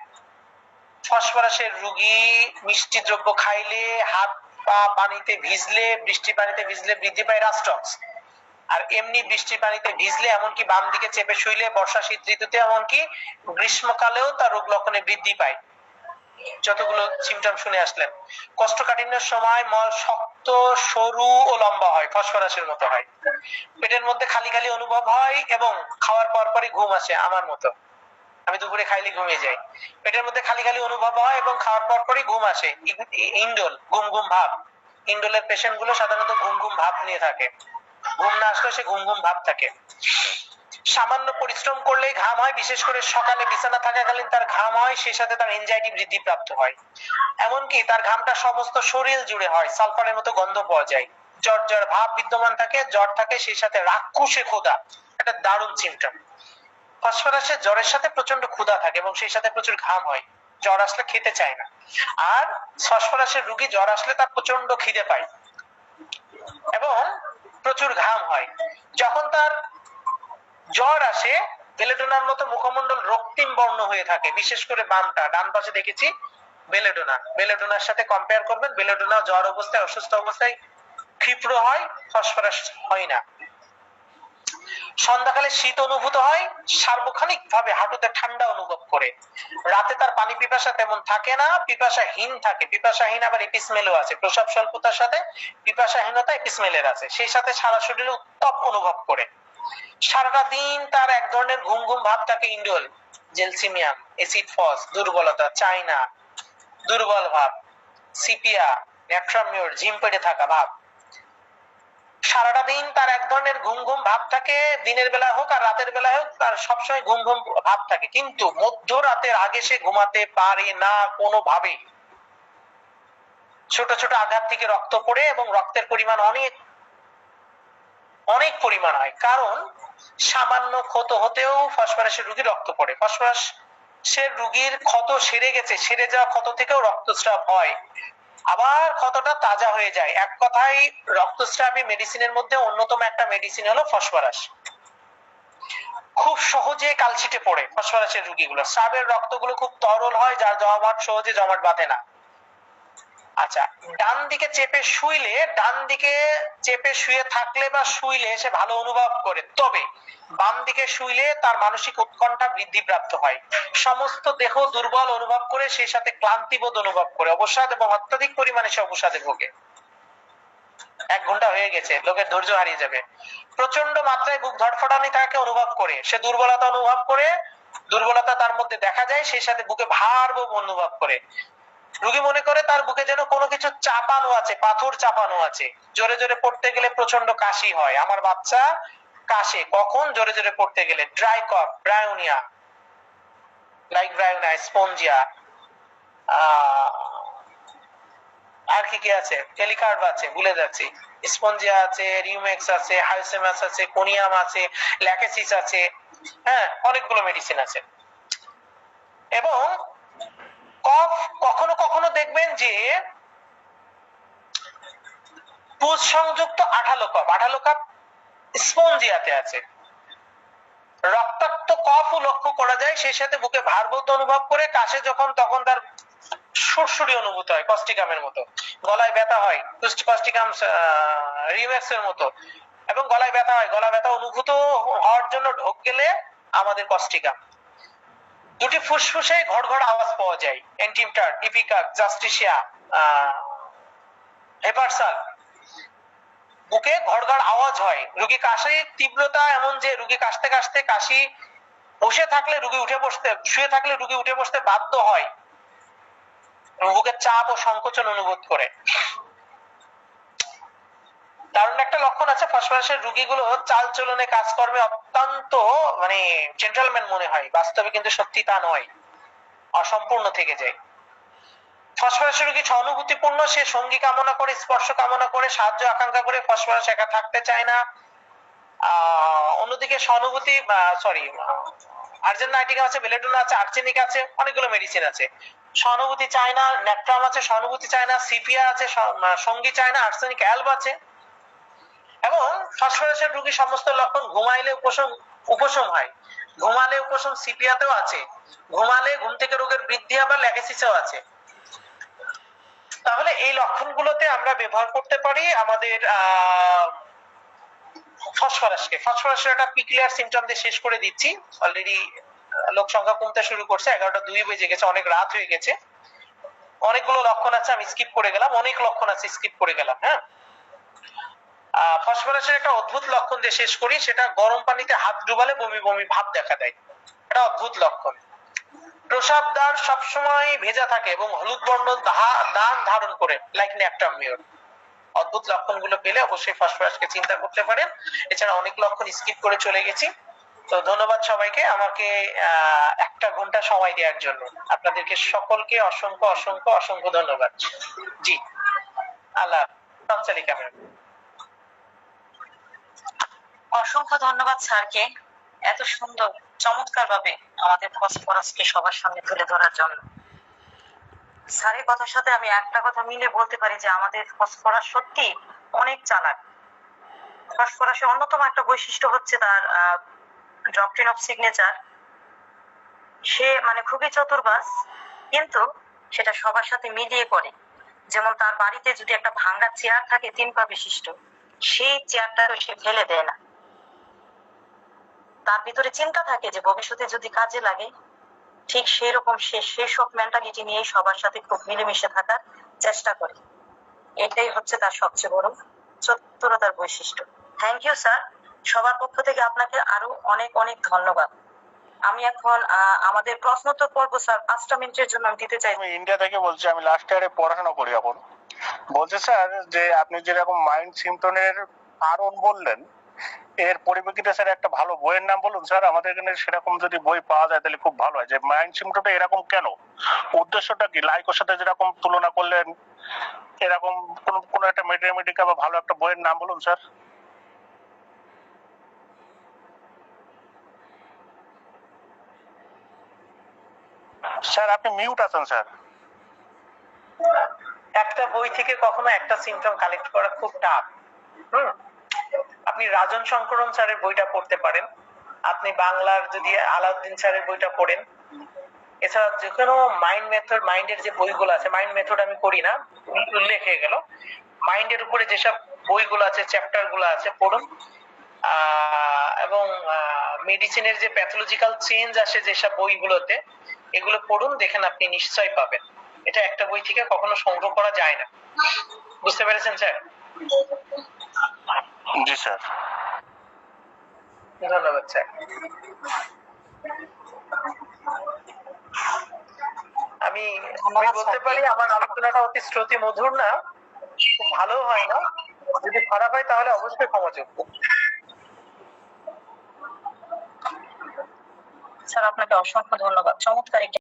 ফসফরাসের রোগী মিষ্টি দ্রব্য খাইলে, হাত পা পানিতে ভিজলে, বৃষ্টি পানিতে ভিজলে বৃদ্ধি পায় রাস্টক্স। আর এমনি বৃষ্টির পানিতে ভিজলে, এমনকি বাম দিকে চেপে শুইলে, বর্ষা শীত ঋতুতে, এমনকি গ্রীষ্মকালেও তার রোগ লক্ষণে বৃদ্ধি পায়। যতগুলো সিমটম শুনে আসলেন। কোষ্ঠকাঠিন্যের সময় মল শক্ত, সরু ও লম্বা হয়, ফসফরাসের মতো হয়। পেটের মধ্যে খালি খালি অনুভব হয় এবং খাওয়ার পর পরই ঘুম আসে, আমার মতো। আমি দুপুরে খাইলে ঘুমিয়ে যাই। পেটের মধ্যে খালি খালি অনুভব হয় এবং খাওয়ার পর পরই ঘুম আসে। ইন্ডোল, ঘুম ঘুম ভাব। ইন্ডোলের পেশেন্ট গুলো সাধারণত ঘুম ঘুম ভাব নিয়ে থাকে। ঘুম না আসলে সে ঘুম ঘুম ভাব থাকে। সামান্য পরিশ্রম করলেই ঘাম হয়, বিশেষ করে সকালে বিছানা থাকাকালীন তার ঘাম হয়, সেই সাথে তার এনজাইটি বৃদ্ধি প্রাপ্ত হয়। এমনকি তার ঘামটা সমস্ত শরীর জুড়ে হয়, সালফারের মতো গন্ধ পাওয়া যায়। জ্বর জ্বর ভাব বিদ্যমান থাকে, জ্বর থাকে, সেই সাথে রাক্ষসে ক্ষুধা, একটা দারুণ সিমটম। ফসফরাসের জ্বরের সাথে প্রচন্ড ক্ষুধা থাকে এবং সেই সাথে প্রচুর ঘাম হয়। জ্বর আসলে খেতে চায় না। আর ফসফরাসের রোগী জ্বর আসলে তার প্রচন্ড খিদে পায় এবং প্রচুর ঘাম হয়। যখন তার জ্বর আসে, বেলেডোনার মতো মুখমণ্ডল রক্তিম বর্ণ হয়ে থাকে, বিশেষ করে বামটা। ডান পাশে দেখেছি বেলেডোনার সাথে কম্পেয়ার করবেন। বেলেডোনা জ্বর অবস্থায়, অসুস্থ অবস্থায় ক্ষিপ্র হয়, ফসফরাস হয় না। সন্ধ্যাকালে শীত অনুভূত হয়, সার্বক্ষণিক ভাবে হাঁটুতে ঠান্ডা অনুভব করে। রাতে তার পানি পিপাসা তেমন থাকে না, পিপাসাহীন থাকে। পিপাসাহীন আবার এপিসমেলও আছে, প্রস্রাব স্বল্পতার সাথে পিপাসাহীনতা এপিসমেলের আছে। সেই সাথে সারা শরীরে উত্তাপ অনুভব করে। সারাটা দিন তার এক ধরনের ঘুম ঘুম ভাব থাকে। ইন্ডোল, জেলসিমিয়াম, এসিড ফস, দুর্বলতা, চাইনা, দুর্বল ভাব, সিপিয়া, ন্যাট্রামিওর, ঝিম পেটে থাকা ভাব। সারাটা দিন তার এক ধরনের ঘুম ঘুম ভাব থাকে, দিনের বেলা হোক আর রাতের বেলা হোক তার সবসময় ঘুম ঘুম ভাব থাকে। কিন্তু মধ্যরাতের আগে সে ঘুমাতে পারে না কোনোভাবেই। ছোট ছোট আঘাত থেকে রক্ত পড়ে এবং রক্তের পরিমাণ অনেক অনেক পরিমাণ হয়, কারণ সামান্য ক্ষত হতেও ফসফরাসের রোগী রক্ত পড়ে। ফসফরাসের রোগীর ক্ষত সেরে গেছে, সেরে যাওয়া ক্ষত থেকেও রক্তস্রাব হয়, আবার ক্ষতটা তাজা হয়ে যায়। এক কথায় রক্তস্রাবী মেডিসিনের মধ্যে অন্যতম একটা মেডিসিন হলো ফসফরাস। খুব সহজে কালশিটে পড়ে ফসফরাসের রোগীগুলো। স্রাবের রক্তগুলো খুব তরল হয়, যার জমাট সহজে জমাট বাঁধে না। আচ্ছা, ডান দিকে চেপে শুইলে, ডান দিকে চেপে শুয়ে থাকলে বা শুইলে সে ভালো অনুভব করে, তবে বাম দিকে শুইলে তার মানসিক উৎকণ্ঠা বৃদ্ধি প্রাপ্ত হয়। সমস্ত দেহ দুর্বল অনুভব করে, সেই সাথে ক্লান্তিবোধ অনুভব করে, অবসাদ এবং অত্যাধিক পরিমাণে সে অবসাদে ভোগে। 1 ঘন্টা হয়ে গেছে, লোকের ধৈর্য হারিয়ে যাবে। প্রচন্ড মাত্রায় বুক ধড়ফড়ানি তাকে অনুভব করে, সে দুর্বলতা অনুভব করে, দুর্বলতা তার মধ্যে দেখা যায়, সেই সাথে বুকে ভার অনুভব করে। রোগী মনে করে তার বুকে যেন কোনো কিছু চাপানো আছে, পাথর চাপানো আছে। জোরে জোরে পড়তে গেলে প্রচন্ড কাশি হয়। আমার বাচ্চা কাশে কখন? জোরে জোরে পড়তে গেলে। Dry cough, bryonia, like bryonia, spongia, আর কি কি আছে, টেলিকার্ভ আছে, ভুলে যাচ্ছি, স্পঞ্জিয়া আছে, রিউমেক্স আছে, হাইসেমাস আছে, কোনিয়াম আছে, ল্যাকেসিস আছে, হ্যাঁ, অনেকগুলো মেডিসিন আছে। এবং কফ কখনো কখনো দেখবেন যে পুষ সংযুক্ত আঠালো কফ, আঠালো কফ স্পঞ্জিয়াতে আছে। রক্তাক্ত কফও লক্ষ্য করা যায়, সেই সাথে বুকে ভারবোধ অনুভব করে, কাশে যখন তখন তার সুরসুরি অনুভূত হয়, কস্টিকামের মতো। গলায় ব্যথা হয়, কস্টিকাম রিউমেক্স এর মতো, এবং গলায় ব্যথা হয়। গলা ব্যথা অনুভূত হওয়ার জন্য ঢোক গেলে আমাদের কস্টিকাম। দুটি ফুসফুসে ঘড় ঘড় আওয়াজ পাওয়া যায়, এন্টিমটার, ইপিকাক, জাস্টিসিয়া, হেপারসাল, বুকে ঘড় ঘড় আওয়াজ হয়। রোগী কাশির তীব্রতা এমন যে রোগী কাশতে কাশতে কাশি, বসে থাকলে রোগী উঠে বসতে, শুয়ে থাকলে রোগী উঠে বসতে বাধ্য হয়, বুকের চাপ ও সংকোচন অনুভব করে। দারুণ একটা লক্ষণ আছে, ফসফরাসের রোগীগুলো চাল চলনে কাজকর্মে অত্যন্ত মানে জেন্টলম্যান মনে হয়, বাস্তবে কিন্তু সত্যি তা নয়, অসম্পূর্ণ থেকে যায়। ফসফরাসের রোগী সহানুভূতিপূর্ণ, সে সঙ্গী কামনা করে, স্পর্শ কামনা করে, সাহায্য আকাঙ্ক্ষা করে, ফসফরাস একা থাকতে চায় না। অন্যদিকে সহানুভূতি, সরি, আর্জেন্টাইটিকা আছে, বেলেডোনা আছে, আর্সেনিক আছে, অনেকগুলো মেডিসিন আছে। সহানুভূতি চায় না, ন্যাট্রাম আছে, সহানুভূতি চায় না, সিপিয়া আছে, সঙ্গী চায় না, আর্সেনিক অ্যালব আছে। এবং ফসফরাসের রোগী সমস্ত লক্ষণ ঘুমাইলে উপশম হয়, ঘুমালে উপশম সিপিয়াতেও আছে, ঘুমালে ঘুম থেকে রোগের বৃদ্ধি আবার ল্যাকেসিসেও আছে। তাহলে এই লক্ষণগুলোতে আমরা ব্যবহার করতে পারি আমাদের ফসফরাসকে। ফসফরাসের একটা পিকুলিয়ার সিম্পটম দিয়ে শেষ করে দিচ্ছি, অলরেডি লোক সংখ্যা কমতে শুরু করছে, 11:02 বেজে গেছে, অনেক রাত হয়ে গেছে। অনেকগুলো লক্ষণ আছে, আমি স্কিপ করে গেলাম, অনেক লক্ষণ আছে স্কিপ করে গেলাম। হ্যাঁ, ফসফরাসের একটা অদ্ভুত লক্ষণ দিয়ে শেষ করি, সেটা গরম পানিতে হাত ডুবালে বমি বমি ভাব দেখা দেয়, এটা অদ্ভুত লক্ষণ। প্রসাব দ্বার সবসময় ভেজা থাকে এবং হলুদ বর্ণ দান ধারণ করে, লাইক ন্যাপটামিওর। অদ্ভুত লক্ষণগুলো পেলে অবশ্যই ফসফরাসকে চিন্তা করতে পারেন। এছাড়া অনেক লক্ষণ স্কিপ করে চলে গেছি। তো ধন্যবাদ সবাইকে আমাকে 1 ঘন্টা সময় দেওয়ার জন্য। আপনাদেরকে সকলকে অসংখ্য অসংখ্য অসংখ্য ধন্যবাদ। জি, আল্লাহ। সঞ্চালিকা ম্যাম,
অসংখ্য ধন্যবাদ স্যারকে এত সুন্দর চমৎকার ভাবে আমাদের ফসফরাসকে সবার সামনে তুলে ধরার জন্য। স্যারের কথার সাথে আমি একটা কথা মিলে বলতে পারি যে আমাদের ফসফরাস সত্যি অনেক চালাক। ফসফরাসের অন্যতম একটা বৈশিষ্ট্য হচ্ছে তার ডক্ট্রিন অফ সিগনেচার। সে মানে খুবই চতুরবাজ, কিন্তু সেটা সবার সাথে মিলিয়ে করে। যেমন তার বাড়িতে যদি একটা ভাঙ্গা চেয়ার থাকে 3 পা বিশিষ্ট, সেই চেয়ারটাকে সে ফেলে দেয় না। তার ভিতরে চিন্তা থাকে যে ভবিষ্যতে যদি কাজে লাগে, ঠিক সেই রকম সে সেসব মেন্টালিটি নিয়ে সবার সাথে খুব মিলেমিশে থাকার চেষ্টা করে। এটাই হচ্ছে তার সবচেয়ে বড় চতুরতার বৈশিষ্ট্য। থ্যাংক ইউ স্যার, সবার পক্ষ থেকে আপনাকে আরো অনেক অনেক ধন্যবাদ। আমি এখন আমাদের প্রশ্নোত্তর পর্ব স্যার 5টা মিনিটের জন্য আমি দিতে চাই।
আমি ইন্ডিয়া থেকে বলছি, আমি লাস্ট ইয়ারে পড়াশোনা করি এখন। বলছে স্যার যে আপনি যেরকম মাইন্ড সিম্পটমের কারণ বললেন, এর পরিপ্রেক্ষিতে স্যার একটা ভালো বইয়ের নাম বলুন স্যার। আমাদের এখানে সেরকম যদি বই পাওয়া যায় তাহলে খুব ভালো হয়, যে মাইন্ড সিম্পটমটা এরকম কেন, উদ্দেশ্যটা কি, লাইকোর সাথে যেরকম তুলনা করলেন, এরকম কোন একটা মেডিকা বা ভালো একটা বইয়ের নাম বলুন স্যার। স্যার আপনি মিউট আছেন স্যার।
একটা বই থেকে কখনো একটা সিম্পটম কালেক্ট করা খুব টাফ। আপনি রাজন শঙ্করন স্যারের বইটা পড়তে পারেন, আপনি বাংলার যদি আলাউদ্দিন স্যারের বইটা পড়েন। এছাড়া যে কোনো মাইন্ড মেথড, মাইন্ডের যে বইগুলো আছে, মাইন্ড মেথড আমি করি না, উল্লেখ হয়ে গেল, মাইন্ডের উপরে যেসব বইগুলো আছে, চ্যাপ্টার গুলো আছে, পড়ুন। এবং মেডিসিনের যে প্যাথোলজিক্যাল চেঞ্জ আসে যেসব বইগুলোতে, এগুলো পড়ুন, দেখেন আপনি নিশ্চয়ই পাবেন। এটা একটা বই থেকে কখনো সংগ্রহ করা যায় না। বুঝতে পেরেছেন স্যার?
জি স্যার।
ধন্যবাদ স্যার। আমি
ধন্যবাদ
বলতে
স্যারকে।
পারি আমার আলোচনাটা অতি শ্রুতি মধুর না, খুব ভালো হয় না, যদি খারাপ হয় তাহলে অবশ্যই ক্ষমাযোগ্য।
স্যার আপনাকে অসংখ্য ধন্যবাদ, চমৎকার একটি